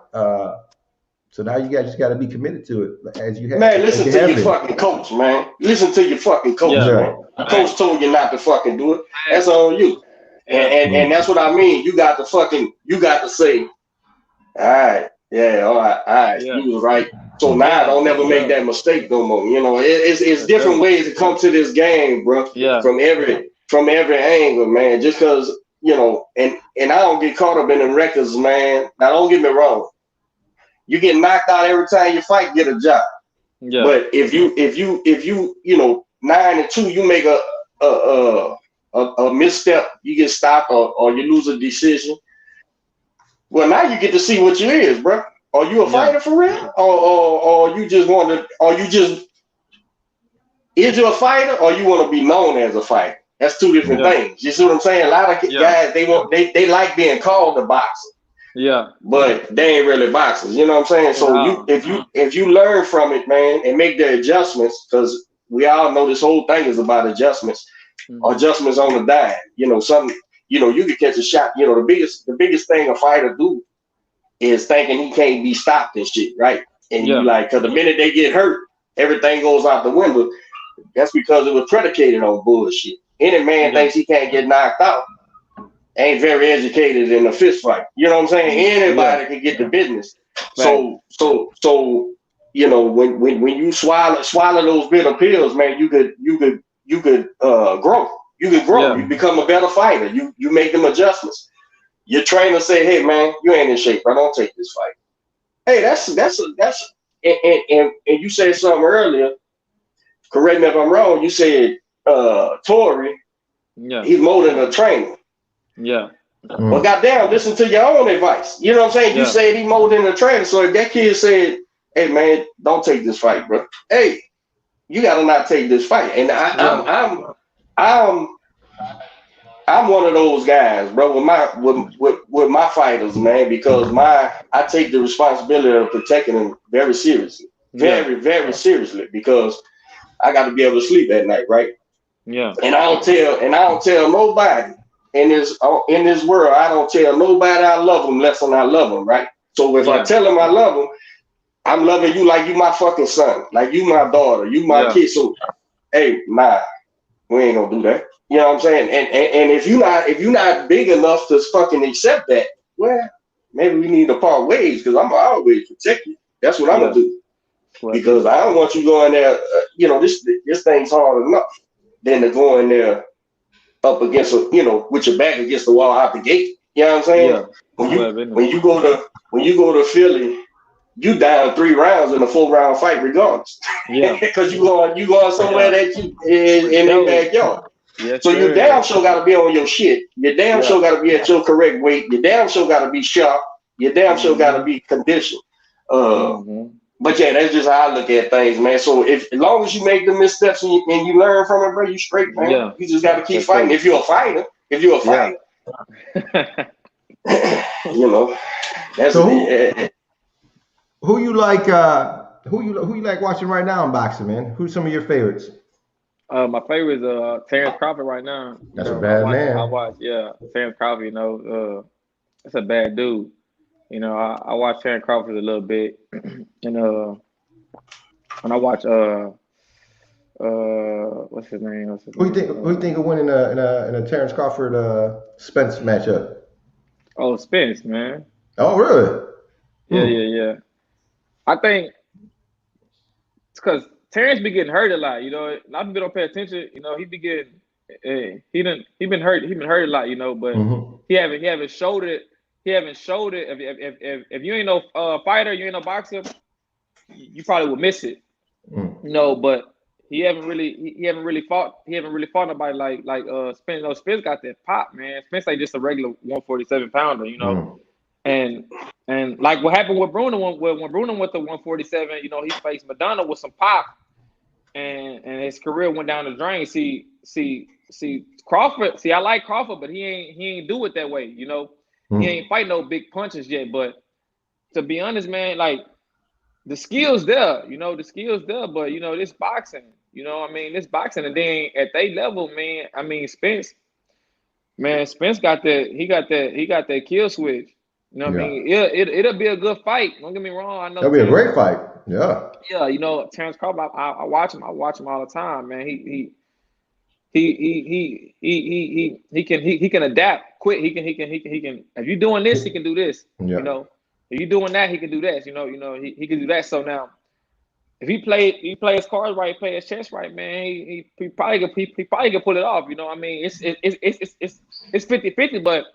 So now you guys just got to be committed to it as you have. Man, listen to your fucking coach, man. Listen to your fucking coach, man. Coach told you not to fucking do it. That's on you. And that's what I mean. You got to say, all right, all right, you was right. So now don't never make that mistake no more. You know, it's different ways to come to this game, bro. Yeah. From every angle, man. Just because, you know, and I don't get caught up in the records, man. Now don't get me wrong. you get knocked out every time you fight, get a job. Yeah. But if you 9-2, you make a misstep, you get stopped or you lose a decision. Well, now you get to see what you is, bro. Are you a fighter for real, or you just want to, or you just is you a fighter, or you want to be known as a fighter? That's two different things. You see what I'm saying? A lot of guys they like being called a boxer. Yeah. But they ain't really boxers. You know what I'm saying? So if you learn from it, man, and make the adjustments, because we all know this whole thing is about adjustments. Adjustments on the dime. You can catch a shot. The biggest thing a fighter do is thinking he can't be stopped and shit, right? And you like, because the minute they get hurt, everything goes out the window. That's because it was predicated on bullshit. Any man thinks he can't get knocked out ain't very educated in a fist fight. You know what I'm saying? Anybody can get the business. Right. So when you swallow those bitter pills, man, you could grow. You could grow. You become a better fighter. You make them adjustments. Your trainer say, "Hey, man, you ain't in shape. I don't take this fight." Hey, that's and you said something earlier. Correct me if I'm wrong. You said Tory. Yeah. He's more than a trainer. Yeah. Well, goddamn, listen to your own advice. You know what I'm saying? You said he more than a trainer. So if that kid said, "Hey, man, don't take this fight, bro," hey, you gotta not take this fight. And I'm one of those guys, bro, with my fighters, man, because I take the responsibility of protecting them very seriously. Very, very seriously, because I got to be able to sleep at night, right? Yeah. And I don't tell nobody in this world, I don't tell nobody I love them less than I love them, right? So if I tell them I love them, I'm loving you like you my fucking son, like you my daughter, you my kid. So, hey, nah, we ain't gonna do that. You know what I'm saying? And if you're not big enough to fucking accept that, well, maybe we need to part ways, because I'm always protect you. That's what I'm gonna do. Because I don't want you going there. This thing's hard enough than to go in there up against with your back against the wall out the gate. You know what I'm saying? Yeah. When you go to Philly, you down 3 rounds in a 4-round fight regardless. Yeah. Because you going somewhere that you in their backyard. Yes, so you damn sure got to be on your shit. You damn sure got to be at your correct weight. You damn sure got to be sharp. You damn sure got to be conditioned. But yeah, that's just how I look at things, man. So as long as you make the missteps and you learn from it, bro, you straight, man. Yeah. You just got to keep fighting. If you're a fighter, that's so who you like? Who you like watching right now in boxing, man? Who's some of your favorites? My favorite is Terrence Crawford right now. That's a bad man. I watch, Terrence Crawford. That's a bad dude. I watch Terrence Crawford a little bit, and I watch what's his name? Who you think will win in a Terrence Crawford Spinks matchup? Oh, Spinks, man. Oh, really? Yeah. I think it's because Terrence be getting hurt a lot. A lot of people don't pay attention. He be getting he been hurt. He been hurt a lot. But he haven't showed it. He haven't showed it. If you ain't no fighter, you ain't no boxer, you probably would miss it. But he haven't really fought nobody like Spinks. Spinks got that pop, man. Spinks ain't just a regular 147 pounder, And like what happened with Bruno when Bruno went to 147, he faced Madonna with some pop, and his career went down the drain. See Crawford. See, I like Crawford, but he ain't do it that way, He ain't fight no big punches yet. But to be honest, man, like the skills there, the skills there. But this boxing, this boxing, and then at their level, man. I mean, Spinks got that. He got that kill switch. You know what I mean? It'll be a good fight. Don't get me wrong. I know it'll be a great fight. Yeah. Yeah, Terrence Crawford. I watch him. I watch him all the time, man. He can adapt quick. He can. If you're doing this, he can do this. Yeah. If you're doing that, he can do that. He can do that. So now, if he play his cards right, play his chess right, man, he probably can pull it off. I mean, it's 50-50, but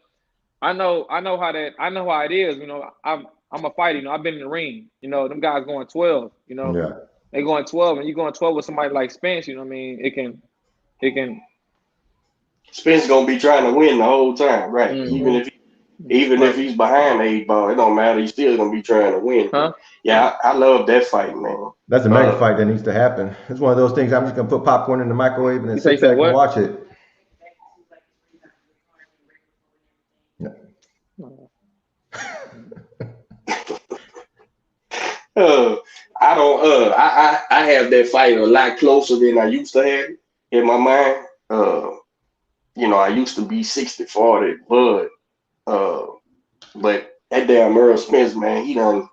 I know how it is. I'm I'm a fighter. You know, I've been in the ring. You know, them guys going 12. You know, Yeah. they going 12, and you going 12 with somebody like Spence. You know what I mean? It can. Spence gonna be trying to win the whole time, right? Mm-hmm. Even if he's behind the 8 ball, it don't matter. He's still gonna be trying to win. Huh? Yeah, I love that fight, man. That's a mega fight that needs to happen. It's one of those things. I'm just gonna put popcorn in the microwave and then sit back and watch it. I have that fight a lot closer than I used to have it in my mind. You know, I used to be 60-40, but that damn Earl Spence, man, he done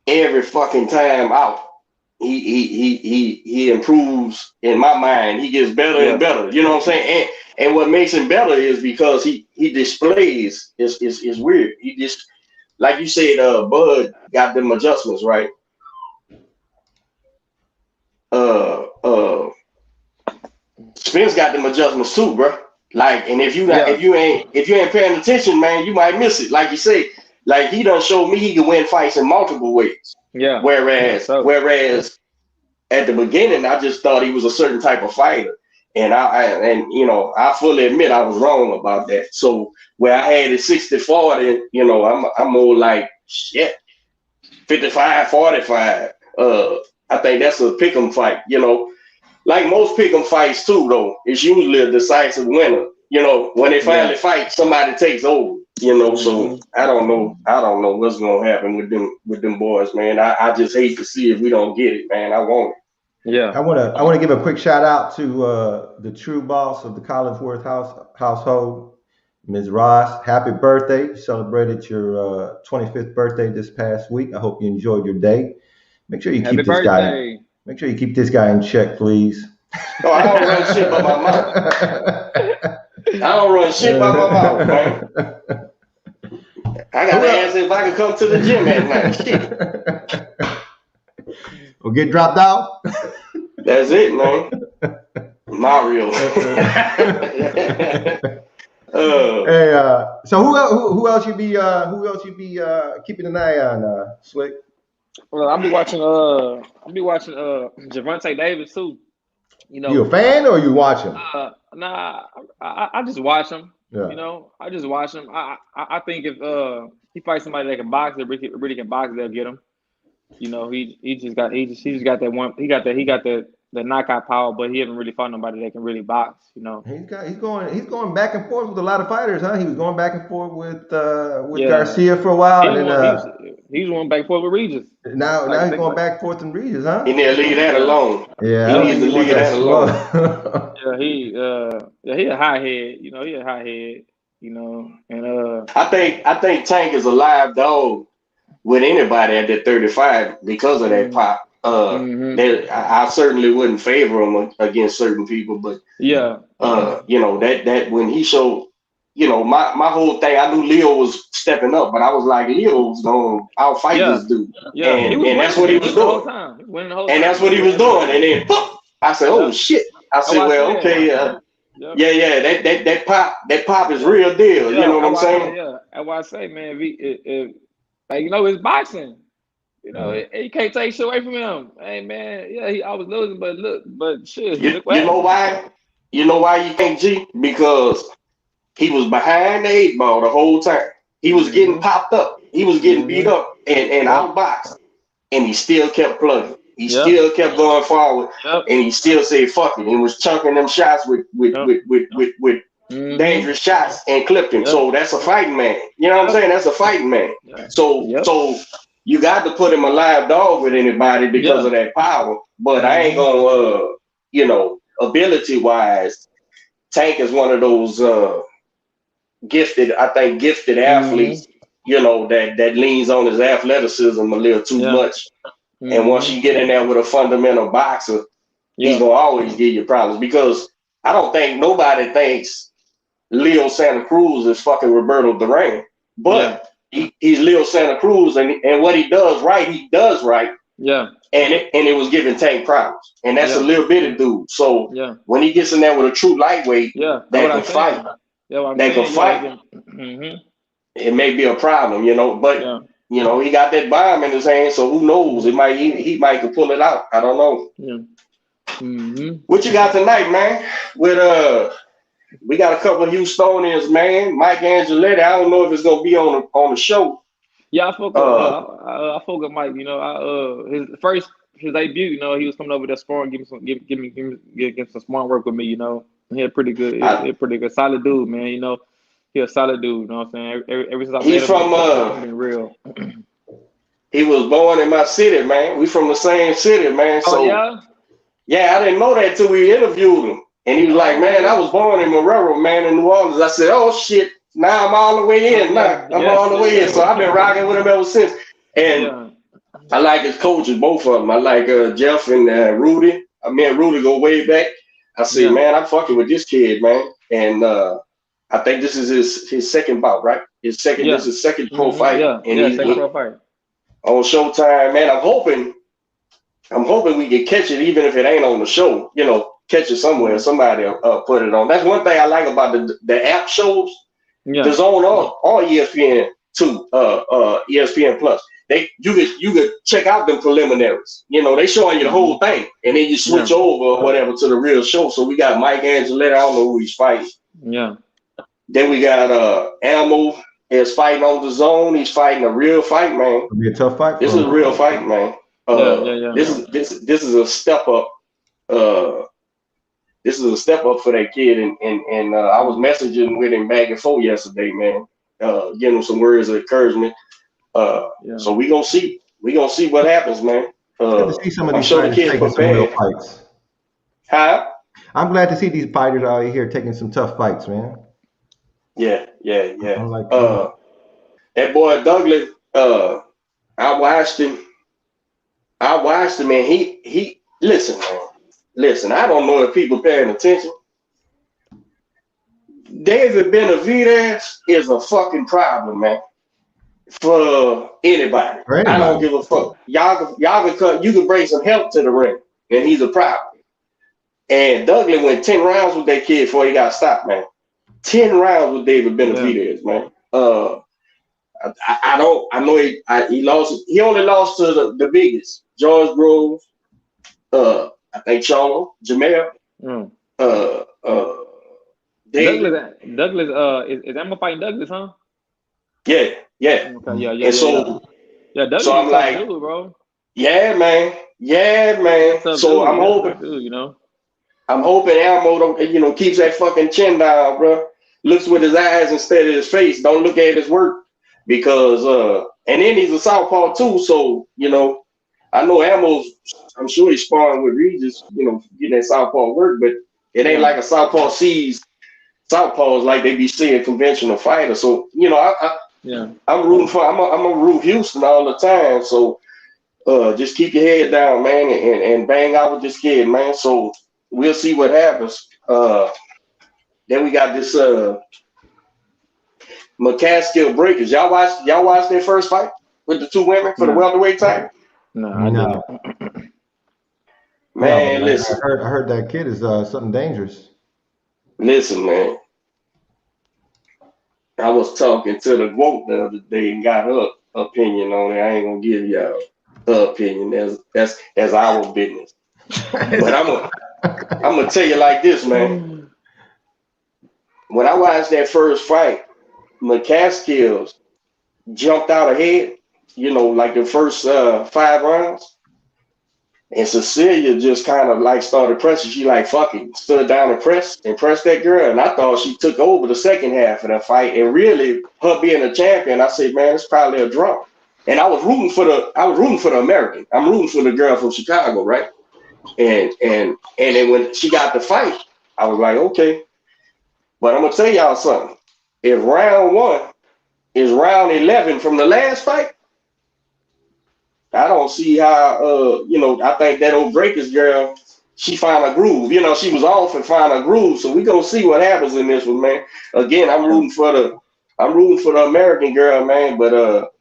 every fucking time out. He improves in my mind. He gets better and better. You know what I'm saying? And what makes him better is because he displays is weird. He just, like you said, Bud got them adjustments, right? Spence got them adjustments too, bro. Like, and if you ain't paying attention, man, you might miss it. Like you say, like he done showed me he can win fights in multiple ways. Yeah. Whereas at the beginning, I just thought he was a certain type of fighter, and I fully admit I was wrong about that. So where I had it 60-40, you know, I'm more like shit, 55-45. I think that's a pick'em fight, you know. Like most pick'em fights too, though, it's usually a decisive winner. You know, when they finally fight, somebody takes over. You know, so I don't know what's gonna happen with them boys, man. I just hate to see if we don't get it, man. I want it. Yeah. I wanna give a quick shout out to the true boss of the Collinsworth household, Ms. Ross. Happy birthday! You celebrated your 25th birthday this past week. I hope you enjoyed your day. Make sure you keep this guy. Make sure you keep this guy in check, please. No, I don't run shit by my mouth. I don't run shit by my mouth, man. I got to ask if I can come to the gym at night. Shit. Or get dropped out. That's it, man. Mario. Hey, so who else you be keeping an eye on, Slick? Well, I'll be watching Gervonta Davis too. You know, you a fan or you watch him? Nah, I just watch him. Yeah. You know, I just watch him. I think if he fights somebody that can box, that really can box, they'll get him. You know, he just got that one. He got the knockout power, but he haven't really fought nobody that can really box. You know, he's going back and forth with a lot of fighters, huh? He was going back and forth with Garcia for a while, he's going back and forth with Regis. Now he's going back and forth in Regis, huh? He need to leave that alone. Yeah, he needs to leave that alone. He a high head. You know, he a high head. You know, and I think Tank is a live dog with anybody at that 35 because of that pop. I certainly wouldn't favor him against certain people, but you know, that when he showed, you know, my whole thing, I knew Leo was stepping up, but I was like, Leo's gonna outfight this dude. Yeah, and that's what he was doing. And that's what he was doing. And then I said, oh shit. I said, well, okay, that pop is real deal. You know what I'm saying? Yeah, that's why I say, man, like, you know, it's boxing. You know, you can't take shit away from him. Hey, man, he always losing, but shit. You know why? You know why you can't, G? Because he was behind the 8 ball the whole time. He was getting popped up. He was getting beat up and outboxed. And he still kept plugging. He still kept going forward. And he still said, fuck it. He was chunking them shots with dangerous shots and clipped him. So that's a fighting man. You know what I'm saying? That's a fighting man. So you got to put him a live dog with anybody because of that power. But I ain't gonna you know, ability wise, Tank is one of those gifted athletes, you know, that leans on his athleticism a little too much. And once you get in there with a fundamental boxer, he's gonna always give you problems, because I don't think nobody thinks Leo Santa Cruz is fucking Roberto Duran, but he's Leo Santa Cruz, and what he does right. Yeah. And it was giving Tank problems, and that's a little bit of dude. So when he gets in there with a true lightweight that can fight, it may be a problem, you know. But You know, he got that bomb in his hand, so who knows? He might could pull it out. I don't know. Yeah. Mm-hmm. What you got tonight, man? With we got a couple of Houstonians, man. Mike Angeletti. I don't know if it's gonna be on the show. Yeah, I spoke with Mike. You know, his debut. You know, he was coming over there scoring, give some smart work with me. You know, he had pretty good, solid dude, man. You know, he a solid dude. You know what I'm saying? Ever since I met him, he's been real. He was born in my city, man. We from the same city, man. So yeah, I didn't know that till we interviewed him. And he was like, man, I was born in Marrero, man, in New Orleans. I said, oh, shit, now I'm all the way in. I'm all the way in. So I've been rocking with him ever since. And I like his coaches, both of them. I like Jeff and Rudy. I mean, Rudy go way back. I said, man, I'm fucking with this kid, man. And I think this is his second bout, right? This is his second pro fight. Second pro fight. On Showtime, man. I'm hoping we can catch it, even if it ain't on the show. You know, catch it somewhere. Somebody put it on. That's one thing I like about the app shows. Yeah. There's on all ESPN too. ESPN Plus. You could check out them preliminaries. You know, they showing you the whole thing, and then you switch over or whatever to the real show. So we got Mike Angeletti. I don't know who he's fighting. Yeah. Then we got Ammo is fighting on the zone. He's fighting a real fight, man. It'll be a tough fight. This is a real fight, man. This is a step up. This is a step up for that kid, and I was messaging with him back and forth yesterday, man. Giving him some words of encouragement. So we gonna see what happens, man. Good to see some of these fighters taking some real fights. Huh? I'm glad to see these fighters out here taking some tough fights, man. Yeah. I like that boy Douglas. I watched him, man. He listen, man. Listen, I don't know if people paying attention. David Benavidez is a fucking problem, man. For anybody. I don't give a fuck. Y'all can cut. You can bring some help to the ring, and he's a problem. And Douglas went 10 rounds with that kid before he got stopped, man. 10 rounds with David Benavidez, man. I know he lost. He only lost to the biggest, George Grove. I think Charlo, Jamel. Douglas. Is Emma fighting Douglas, huh? Yeah. Okay, yeah. Douglas so I'm like, dude, bro. Yeah, man. So I'm hoping, dude, you know. I'm hoping Elmo keeps that fucking chin down, bro. Looks with his eyes instead of his face. Don't look at his work because and then he's a southpaw too. So I know I'm sure he's sparring with Regis, getting that southpaw work, but it ain't like a southpaw sees southpaws like they be seeing conventional fighters. So I'm rooting for. I'm a root Houston all the time. So just keep your head down, man, and bang out with this kid, man. So we'll see what happens. Then we got this McCaskill Breakers. Y'all watch their first fight with the two women for the welterweight title? No, I didn't. Man, listen. I heard that kid is something dangerous. Listen, man. I was talking to the GOAT the other day and got her opinion on it. I ain't gonna give y'all her opinion. That's our business. But I'm gonna tell you like this, man. When I watched that first fight, McCaskill jumped out ahead, like the first 5 rounds. And Cecilia just kind of like started pressing. She like fucking stood down and pressed that girl. And I thought she took over the second half of that fight. And really, her being a champion, I said, man, it's probably a draw. And I was rooting for the American. I'm rooting for the girl from Chicago, right? And then when she got the fight, I was like, okay. But I'm gonna tell y'all something. If round 1 is round 11 from the last fight, I don't see how, I think that old Breakers girl, she found a groove. She was off and found a groove. So we gonna see what happens in this one, man. Again, I'm rooting for the American girl, man. But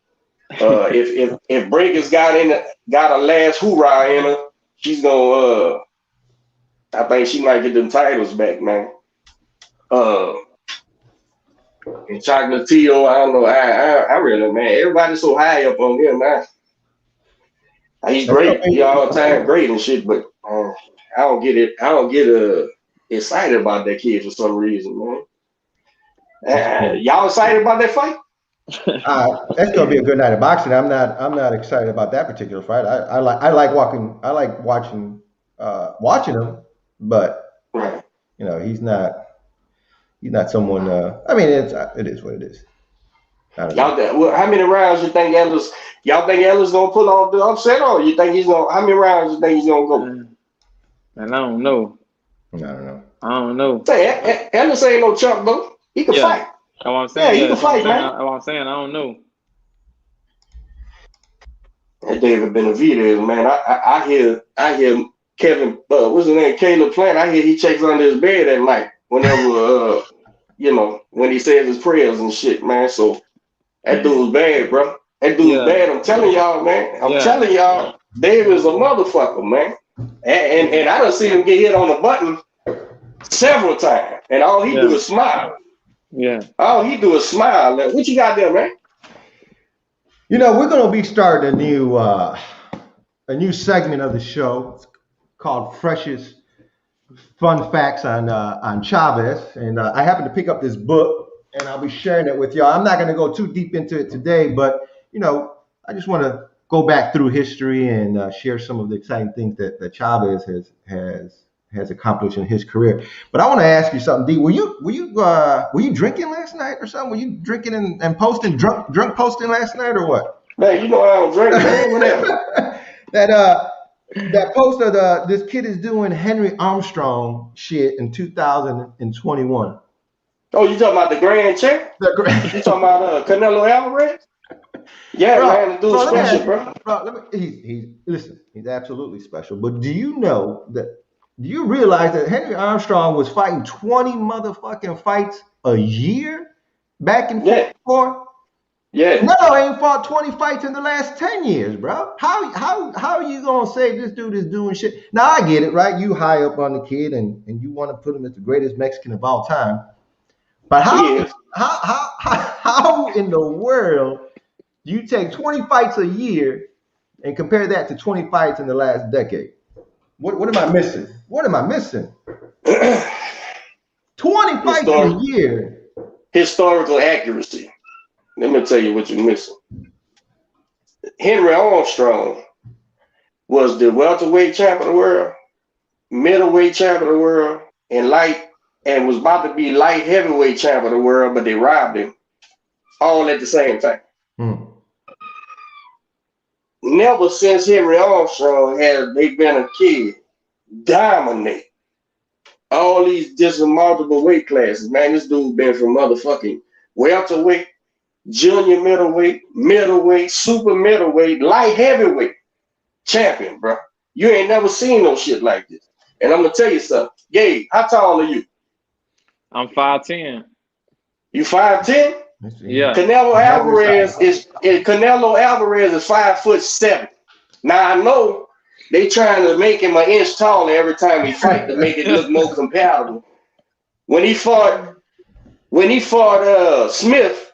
if Breakers got a last hoorah in her, she's gonna. I think she might get them titles back, man. And Chocolatito, I don't know. I really, man, everybody's so high up on him now. He's great. He all time great and shit, but I don't get it. I don't get excited about that kid for some reason, man. Y'all excited about that fight? That's gonna be a good night of boxing. I'm not excited about that particular fight. I like watching him, but you know, he's not someone. I mean, it is what it is. Well, how many rounds you think Ellis? Y'all think Ellis gonna pull off the upset, or you think he's gonna? How many rounds you think he's gonna go? And I don't know. I don't know. Say Ellis ain't no chump though. He can fight. That's what I'm saying. Yeah, he can fight, man. That's what I'm saying. I don't know. That David Benavidez, man. I hear Kevin. What's his name? Caleb Plant. I hear he checks under his bed at night whenever when he says his prayers and shit, man. So that dude's bad, bro. That dude's bad. I'm telling y'all, man. I'm telling y'all, David's a motherfucker, man. And I done seen him get hit on the button several times, and all he do is smile. Yeah. All he do is smile. What you got there, man? You know, we're gonna be starting a new segment of the show. It's called Freshest Fun Facts on Chavez, and I happened to pick up this book, and I'll be sharing it with y'all. I'm not gonna go too deep into it today, but you know, I just want to go back through history and share some of the exciting things that Chavez has accomplished in his career. But I want to ask you something, D. Were you drinking last night or something? Were you drinking and posting drunk posting last night or what? Man, you know I don't drink, man. Whatever. that post of this kid is doing Henry Armstrong shit in 2021. Oh, you talking about the Grand Champ? You talking about Canelo Alvarez? Yeah, bro, man, the dude's special, bro. He's absolutely special. But do you realize that Henry Armstrong was fighting 20 motherfucking fights a year back in 44? Yeah. No, ain't fought 20 fights in the last 10 years, bro. How are you gonna say this dude is doing shit? Now I get it, right? You high up on the kid and you want to put him as the greatest Mexican of all time. But how in the world do you take 20 fights a year and compare that to 20 fights in the last decade? What am I missing? What am I missing? 20 fights a year. Historical accuracy. Let me tell you what you're missing. Henry Armstrong was the welterweight champion of the world, middleweight champion of the world, and was about to be light heavyweight champion of the world, but they robbed him all at the same time. Never since Henry Armstrong have they been a kid dominate all these different multiple weight classes. Man, this dude been from motherfucking welterweight, junior middleweight, super middleweight, light heavyweight champion, bro. You ain't never seen no shit like this. And I'm gonna tell you something. Gabe, how tall are you? I'm 5'10". You 5'10"? Yeah. Canelo Alvarez is 5'7". Now I know they trying to make him an inch taller every time he fight to make it look more compatible. When he fought Smith,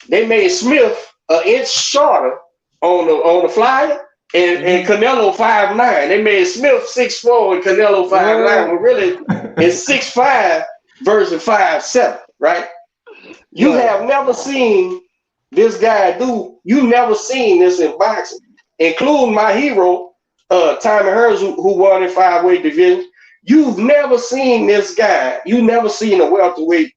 they made Smith an inch shorter on the flyer, and Canelo 5'9". They made Smith 6'4" and Canelo 5'9". Well, really, it's 6'5" versus 5'7", right? You have never seen this guy do. You never seen this in boxing, including my hero, Tommy Hearns, who won in 5-weight division. You've never seen this guy. You never seen a welterweight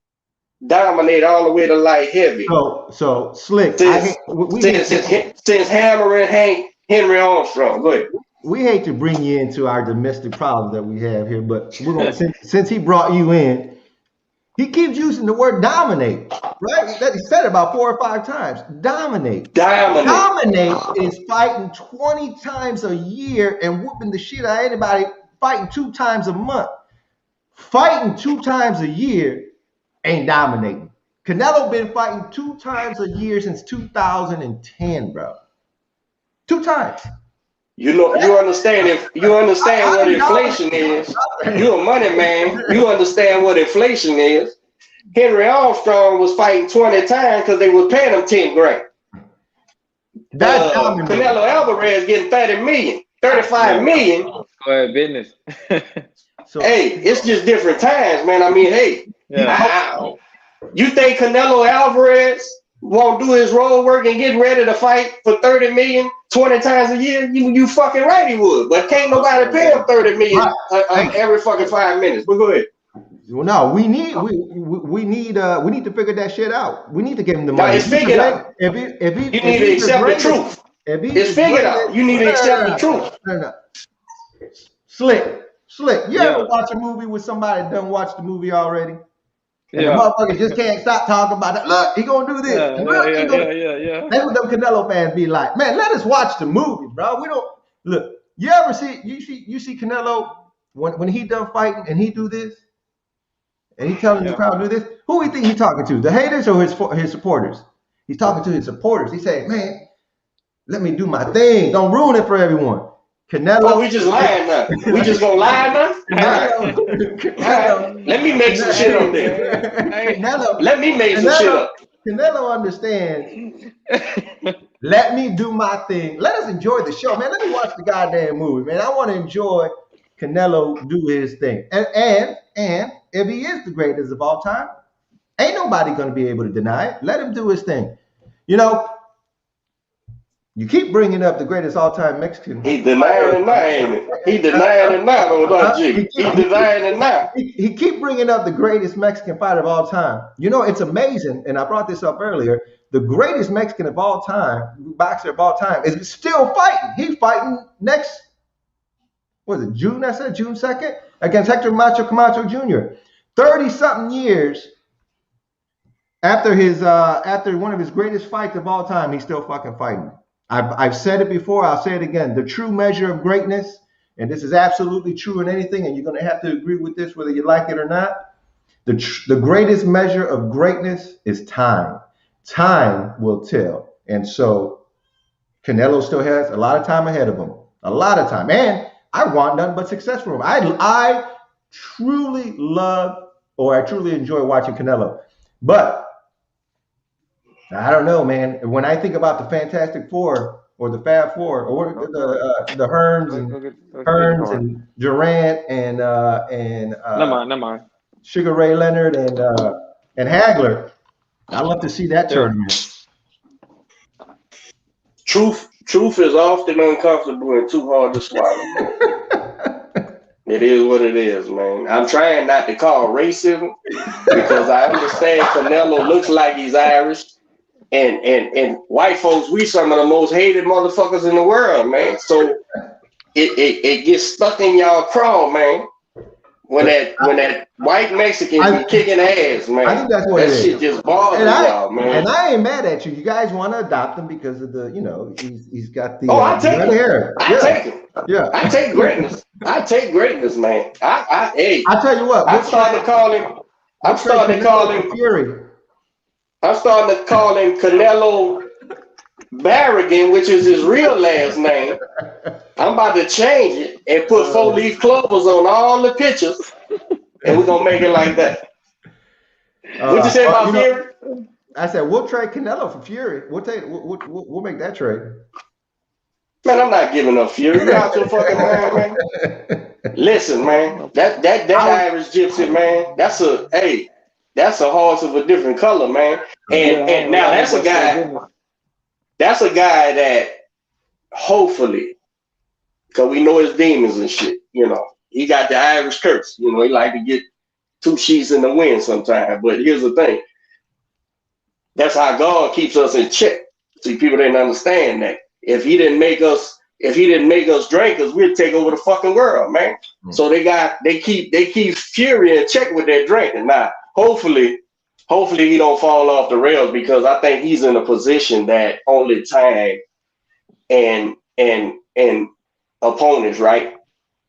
dominate all the way to light heavy. So Slick. Since hammering Henry Armstrong. Go ahead. We hate to bring you into our domestic problems that we have here, but we're gonna since he brought you in. He keeps using the word dominate, right? He said it about 4 or 5 times. Dominate is fighting 20 times a year and whooping the shit out of anybody, fighting 2 times a month. Fighting 2 times a year ain't dominating. Canelo been fighting 2 times a year since 2010, bro. 2 times. You understand what inflation is. You're a money man. You understand what inflation is. Henry Armstrong was fighting 20 times because they were paying him 10 grand. That's Canelo Alvarez getting 30 million, 35 million. Go ahead, business. So, hey, it's just different times, man. I mean, hey, you think Canelo Alvarez won't do his road work and get ready to fight for 30 million 20 times a year? You fucking right he would, but can't nobody pay him 30 million every fucking 5 minutes. But go ahead. Well, no, we need to figure that shit out. We need to give him the money. No, it's figured out. You need to accept the truth. It's figured out. You need to accept the truth. No. Slick. You ever watch a movie with somebody that done watch the movie already? And the motherfucker just can't stop talking about it. Look, he gonna do this. Yeah. That's what them Canelo fans be like. Man, let us watch the movie, bro. We don't look. You ever see Canelo when he done fighting and he do this? And he telling the crowd to do this. Who he think he talking to? The haters or his supporters? He's talking to his supporters. He saying, "Man, let me do my thing. Don't ruin it for everyone." Canelo. Oh, we just lying now. We just gonna lie now. Canelo. Let me make some shit up there. Canelo. Let me make some shit up. Canelo understands. Let me do my thing. Let us enjoy the show, man. Let me watch the goddamn movie, man. I want to enjoy Canelo do his thing, and if he is the greatest of all time, ain't nobody going to be able to deny it. Let him do his thing. You know, you keep bringing up the greatest all-time Mexican. He denying it now, ain't it? He denying it now, though, He denying it now. He keep bringing up the greatest Mexican fighter of all time. You know, it's amazing, and I brought this up earlier. The greatest Mexican of all time, boxer of all time, is still fighting. He's fighting next. Was it June? I said June 2nd against Hector Camacho Jr. 30-something years after one of his greatest fights of all time, he's still fucking fighting. I've said it before. I'll say it again. The true measure of greatness, and this is absolutely true in anything, and you're going to have to agree with this whether you like it or not. The greatest measure of greatness is time. Time will tell, and so Canelo still has a lot of time ahead of him. A lot of time, and I want nothing but success for him. I truly love, or I truly enjoy watching Canelo. But I don't know, man. When I think about the Fantastic Four or the Fab Four or the Hearns and Durant and never mind. Sugar Ray Leonard and Hagler, I love to see that tournament. Truth is often uncomfortable and too hard to swallow. It is what it is, man. I'm trying not to call racism because I understand Canelo looks like he's Irish, and white folks, we some of the most hated motherfuckers in the world, man. So it gets stuck in y'all craw, man. When that white Mexican be kicking ass, man. I think that's what that it is. shit just bothers y'all, man. And I ain't mad at you. You guys want to adopt him because of the, he's got the I take red hair. take him. Yeah. I take greatness. I take greatness, man. I tell you what. I'm starting to call him Fury. I'm starting to call him Canelo Barrigan, which is his real last name. I'm about to change it and put 4-leaf clovers on all the pictures, and we're gonna make it like that. What'd you say about Fury? I said we'll trade Canelo for Fury. We'll make that trade. Man, I'm not giving up Fury. You out your fucking mind, man. Listen, man, that Irish gypsy, man, that's a horse of a different color, man. And now that's a guy that hopefully, because we know his demons and shit, he got the Irish curse. He like to get 2 sheets in the wind sometimes. But here's the thing. That's how God keeps us in check. See, people didn't understand that. If he didn't make us drinkers, we'd take over the fucking world, man. So they keep Fury in check with their drinking. Now, hopefully he don't fall off the rails, because I think he's in a position that only time and opponents, right,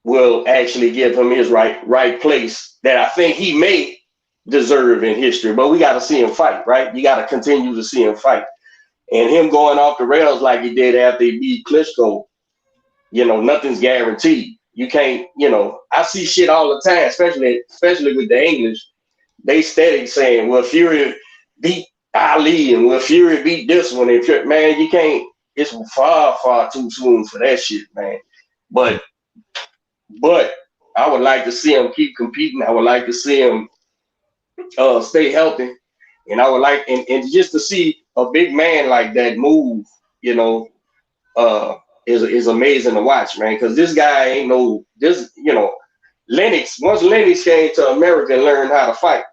will actually give him his right place that I think he may deserve in history. But we got to see him fight, right? You got to continue to see him fight. And him going off the rails like he did after he beat Klitschko, nothing's guaranteed. You can't, I see shit all the time, especially with the English. they steady saying, well, Fury beat Ali and well, Fury beat this one. And man, you can't. It's far too soon for that shit, man. But I would like to see him keep competing. I would like to see him stay healthy, and I would like and just to see a big man like that move, you know, is amazing to watch, man. Because this guy ain't no this, you know, Lennox. Once Lennox came to America and learned how to fight,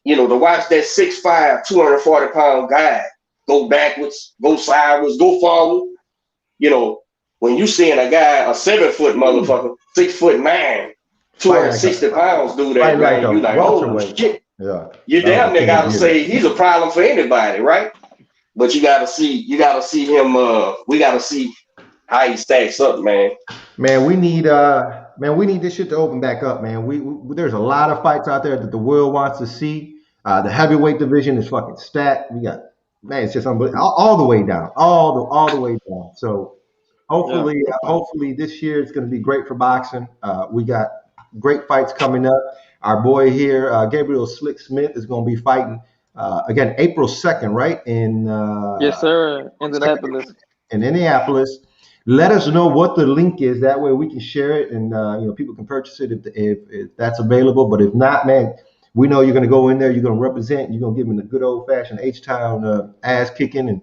you know, to watch that 6'5", 240-pound guy go backwards, go sideways, go forward, you know, when you seeing a guy, a 7-foot motherfucker, 6'9", 260 pounds do that, man, you like, oh shit. Yeah. You damn near gotta say he's a problem for anybody, right? But you gotta see him. We gotta see how he stacks up, man. Man, we need this shit to open back up, man. We there's a lot of fights out there that the world wants to see. The heavyweight division is fucking stacked. We got, man, it's just unbelievable, all the way down, all the way down. So hopefully this year it's going to be great for boxing. We got great fights coming up. Our boy here, Gabriel Slick Smith, is going to be fighting again April 2nd, right? In yes, sir, Indianapolis. In Indianapolis. Let us know what the link is. That way we can share it, and you know, people can purchase it if that's available. But if not, man, we know you're going to go in there. You're going to represent. You're going to give them the good old fashioned H-Town ass kicking,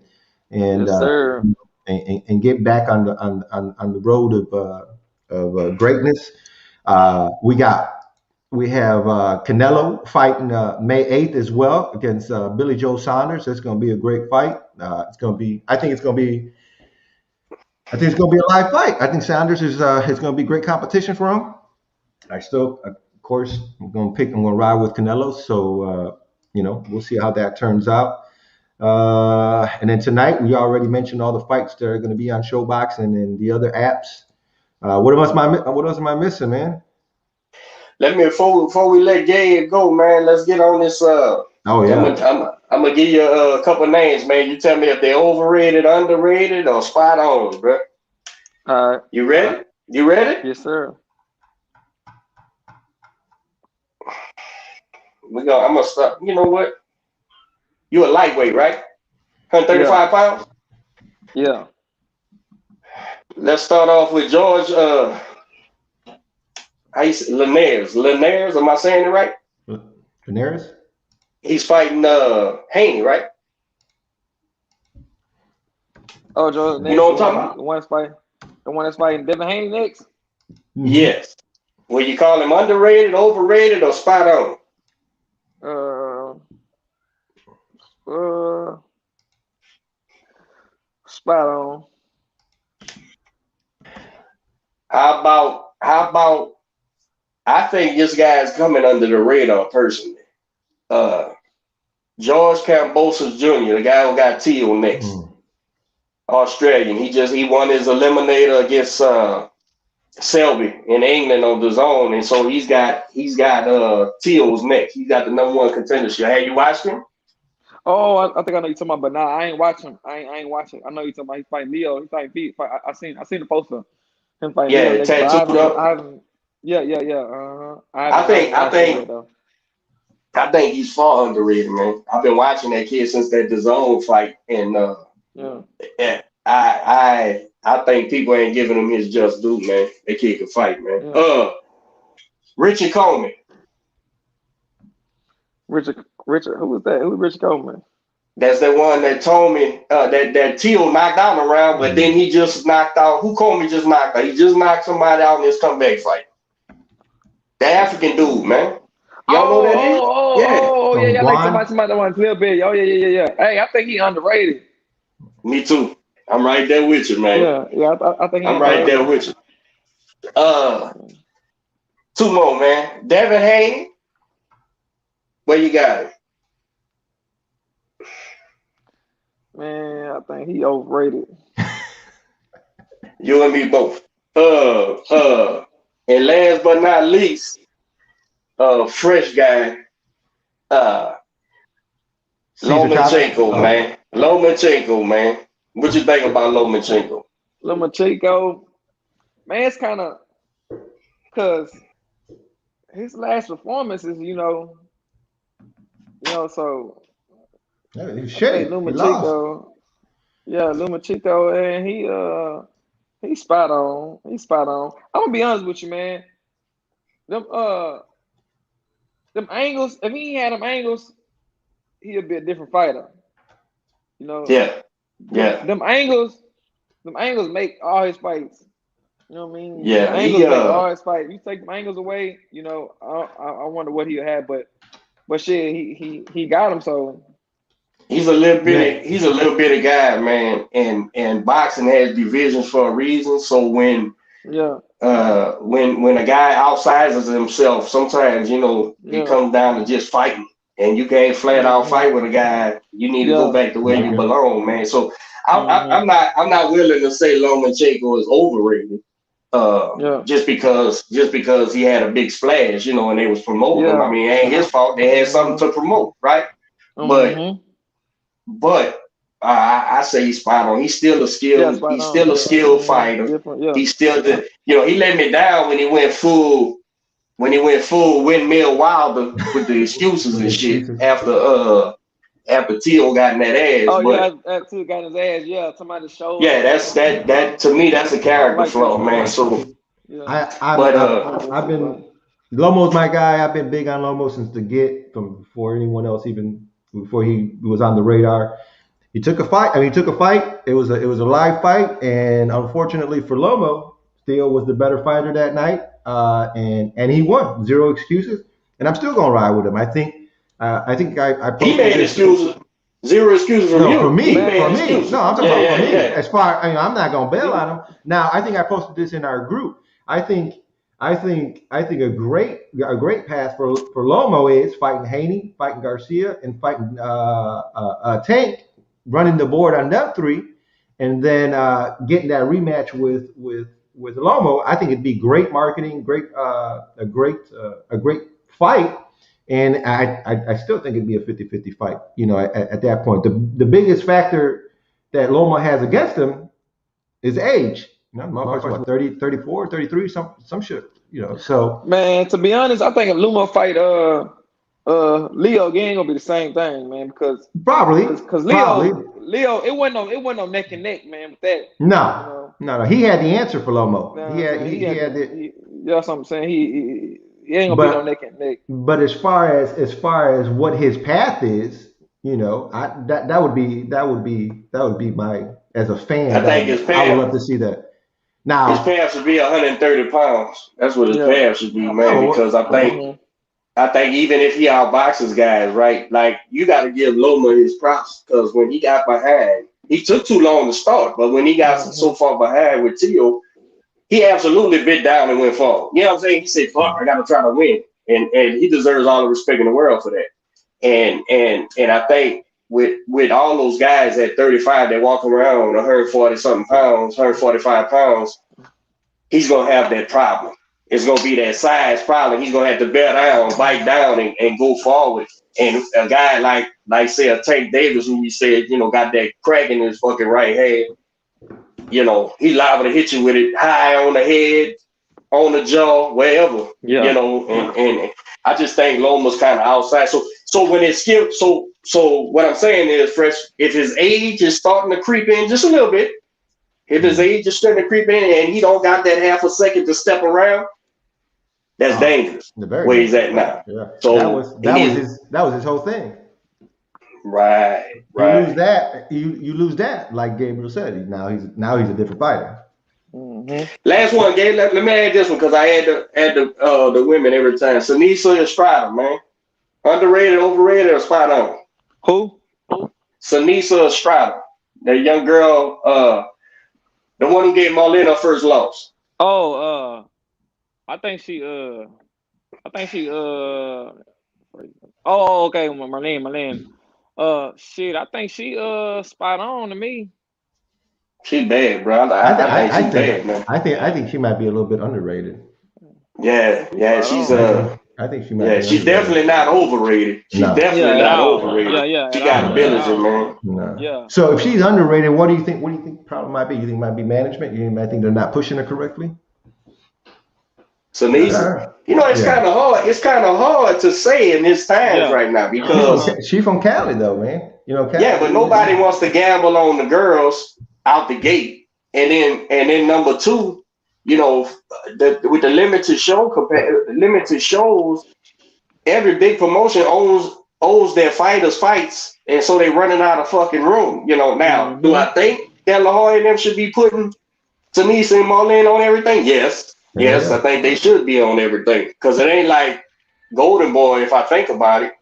and yes, sir. And get back on the road of greatness. We have Canelo fighting May 8th as well against Billy Joe Saunders. It's going to be a great fight. I think it's going to be a live fight. I think Saunders is going to be great competition for him. I still, of course, I'm going to ride with Canelo. So, you know, we'll see how that turns out. And then tonight, we already mentioned all the fights that are going to be on Showbox and the other apps. What else am I missing, man? Before we let Gabe go, man, let's get on this. Oh yeah. I'm gonna give you a couple names, man. You tell me if they're overrated, underrated, or spot on, bro. All right. You ready? You ready? Yes, sir. I'm gonna start. You know what? You a lightweight, right? 135 pounds? Yeah. Let's start off with George Linares. Linares, am I saying it right? Linares? He's fighting Haney, right? Oh, George, you know what I'm talking about? The one that's fighting Devin Haney next? Mm-hmm. Yes. Will you call him underrated, overrated, or spot on? Spot on. How about I think this guy's coming under the radar personally. George Kambosos Jr., the guy who got Teal next. Australian. He won his eliminator against Selby in England on the zone, and so he's got Teal's next. He's got the #1 contendership. Have you watched him? Oh, I think I know you're talking about, but nah, I ain't watching. I ain't watching. I know you're talking about he's fighting Leo. He's fighting Pete. I seen the poster. Him fighting Leo. Tattooed up. I think he's far underrated, man. I've been watching that kid since that DAZN fight, and I think people ain't giving him his just due, man. That kid can fight, man. Yeah. Richard Coleman. Richard, who was that? Who was Richard Coleman? That's the one that told me that Teal knocked out around, but then he just knocked out. Who Coleman just knocked out? He just knocked somebody out in his comeback fight. The African dude, man. Y'all know that is? Yeah. I think somebody that won clear big. Oh, yeah. Hey, I think he underrated. Me too. I'm right there with you, man. Yeah. I think I'm right there with you. Two more, man. Devin Haney. Where you got it? Man, I think he overrated. You and me both. And last but not least, fresh guy, Lomachenko, man. Lomachenko, man. What you think about Lomachenko? Lomachenko, man, it's kind of because his last performances, you know, So shit. Lumachito, and he's spot on. I'm gonna be honest with you, man. Them angles. If he had them angles, he'd be a different fighter. Yeah. Them angles make all his fights. You know what I mean? Yeah. The angles make all his fights. You take them angles away, I wonder what he'll have. But shit, he got him. So he's a little bit of guy, man. And boxing has divisions for a reason. So when a guy outsizes himself, sometimes it comes down to just fighting. And you can't flat out fight with a guy. You need to go back to where you belong, man. So I'm not willing to say Lomachenko is overrated. Just because he had a big splash, and they was promoting him. I mean, it ain't his fault. They had something to promote, right? But I say he's spot on. He's still a skilled. He's still a skilled fighter. He's still he let me down when he went full. When he went full windmill Wilder with the excuses and shit after Tio got in that ass. After Tio got in his ass, somebody showed. Yeah, that to me that's a character flaw, man. So I've been Lomo's my guy. I've been big on Lomo since the get, from before anyone else, even before he was on the radar. He took a fight. It was a live fight, and unfortunately for Lomo, Theo was the better fighter that night. And he won. Zero excuses, and I'm still gonna ride with him. I think he made excuses. Zero excuses from you. For me. No, I'm talking about for me. As far I'm not gonna bail on him. Now I think I posted this in our group. I think a great path for Lomo is fighting Haney, fighting Garcia, and fighting Tank, running the board on them three, and then getting that rematch with Lomo. I think it'd be great marketing, a great fight, and I still think it'd be a 50-50 fight. At that point, the biggest factor that Lomo has against him is age. Motherfuckers, 30, 34, 33, some shit. So man, to be honest, I think if Lomo fight Leo again, gonna be the same thing, man. Because Leo, it wasn't no neck and neck, man. With that, no. He had the answer for Lomo. He had that's what I'm saying. He ain't gonna be no neck and neck. But as far as what his path is, that would be my, as a fan. I think his path, I would love to see that. Now his path should be 130 pounds. That's what his path should be, man. Because I think even if he outboxes guys, right? Like, you got to give Loma his props, because when he got behind, he took too long to start. But when he got so far behind with Tio, he absolutely bit down and went forward. You know what I'm saying? He said, "Fuck, I got to try to win," and he deserves all the respect in the world for that. And I think with all those guys at 35 that walk around 140-something pounds, 145 pounds, he's gonna have that problem. It's gonna be that size problem. He's gonna have to bear down, bite down, and go forward. And a guy like say a Tank Davis, who we said, got that crack in his fucking right hand, he liable to hit you with it high on the head, on the jaw, wherever. And I just think Loma's kind of outside. So when it skipped, so what I'm saying is, Fresh, if his age is starting to creep in just a little bit, if his age is starting to creep in and he don't got that half a second to step around, that's dangerous. Where he's at now. Yeah. So that was his whole thing. Right. You lose that, like Gabriel said. Now he's a different fighter. Mm-hmm. Last one, Gabe. Let me add this one, because I add the women every time. Sanisa Estrada, man. Underrated, overrated, or spot on? Who? Sanisa Estrada. That young girl, the one who gave Marlene her first loss. Oh, I think she oh, okay, Marlene. Shit, I think she spot on to me. She's bad, bro. I think she's bad, man. I think she might be a little bit underrated. Yeah, she's I think she might. Yeah, she's definitely not overrated. She's definitely not overrated. Yeah. She got ability, man. No. Yeah. So if she's underrated, what do you think the problem might be? You think it might be management? You might think they're not pushing her correctly? Sanisa? You know, it's kind of hard. It's kind of hard to say in this times right now because she from Cali though, man. You know, Cali. Yeah, but nobody wants to gamble on the girls out the gate, and then number two, you know, with the limited shows, every big promotion owes their fighters fights, and so they running out of fucking room. You know, now do I think that La Hoya and them should be putting Tanisa and Marlene on everything? Yes, I think they should be on everything because it ain't like Golden Boy. If I think about it,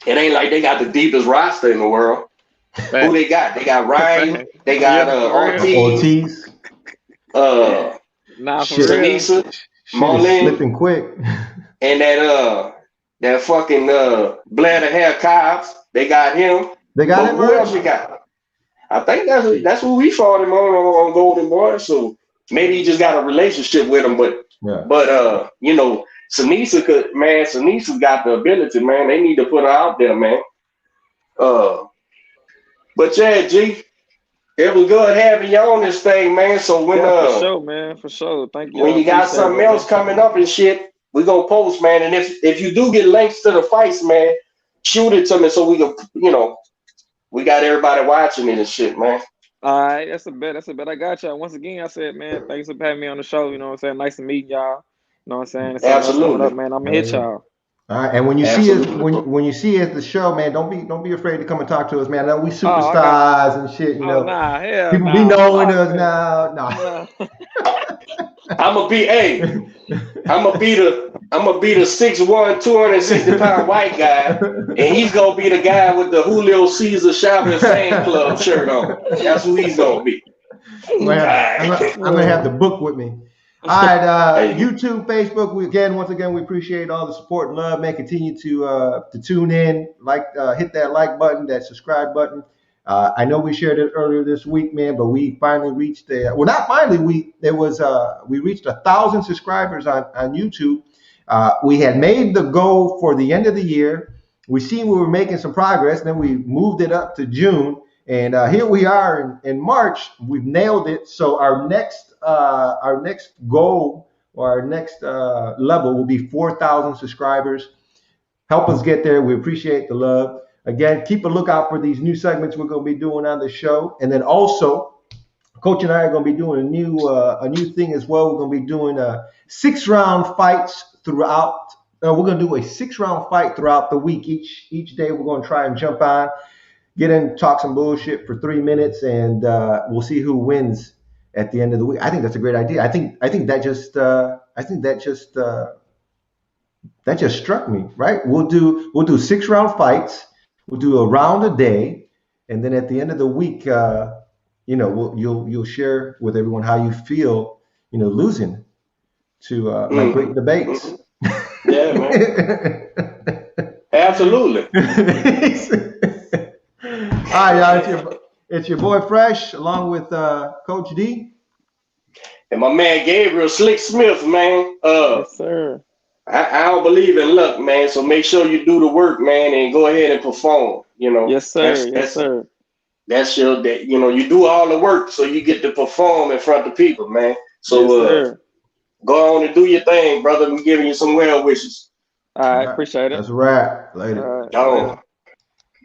it ain't like they got the deepest roster in the world. Who they got? They got Ryan. They got Ortiz. Tanisa, Marlene, slipping quick, and that fucking bladder hair Cobbs. They got him. They got him. Who else you got? I think that's who we fought him on Golden Boy. So maybe he just got a relationship with him. But you know, Sanisa's got the ability, man. They need to put her out there, man. But yeah, G, it was good having you on this thing, man. So when for sure, man, for sure. Thank you. When you got something else coming up and shit, we gonna post, man. And if you do get links to the fights, man, shoot it to me so we can, you know, we got everybody watching it and shit, man. All right, that's a bet. I got y'all. Once again, I said, man, thanks for having me on the show. You know what I'm saying? Nice to meet y'all. You know what I'm saying? Absolutely, up, man. I'm gonna hit y'all. All right, and when you see us, when you see us at the show, man, don't be afraid to come and talk to us, man. I know we superstars and shit, you know. People be knowing us now. Nah. I'm gonna be the 6'1", 260-pound white guy, and he's gonna be the guy with the Julio Cesar Chavez fan club shirt on. That's who he's gonna be. I'm gonna have the book with me. All right, YouTube, Facebook. Once again, we appreciate all the support and love, man. Continue to tune in, hit that like button, that subscribe button. I know we shared it earlier this week, man, but we finally reached we reached 1,000 subscribers on YouTube. We had made the goal for the end of the year. We seen we were making some progress, then we moved it up to June, and here we are in March. We've nailed it. So our next goal or our next level will be 4,000 subscribers. Help us get there. We appreciate the love. Again, keep a lookout for these new segments we're going to be doing on the show. And then also, Coach and I are going to be doing a new thing as well. We're going to be doing 6-round fights throughout. We're going to do a 6-round fight throughout the week. Each day we're going to try and jump on, get in, talk some bullshit for 3 minutes, and we'll see who wins at the end of the week. I think that's a great idea. I think that just struck me, right? We'll do 6-round fights. We'll do a round a day, and then at the end of the week, you'll share with everyone how you feel, losing to my great debates. Yeah, man. Absolutely. All right, y'all. It's your boy Fresh, along with Coach D. And my man Gabriel Slick Smith, man. Yes, sir. I don't believe in luck, man. So make sure you do the work, man, and go ahead and perform. Yes, sir. Sir. That's you do all the work so you get to perform in front of people, man. So go on and do your thing, brother. I'm giving you some well wishes. All right, appreciate it. That's a wrap. Later. All right.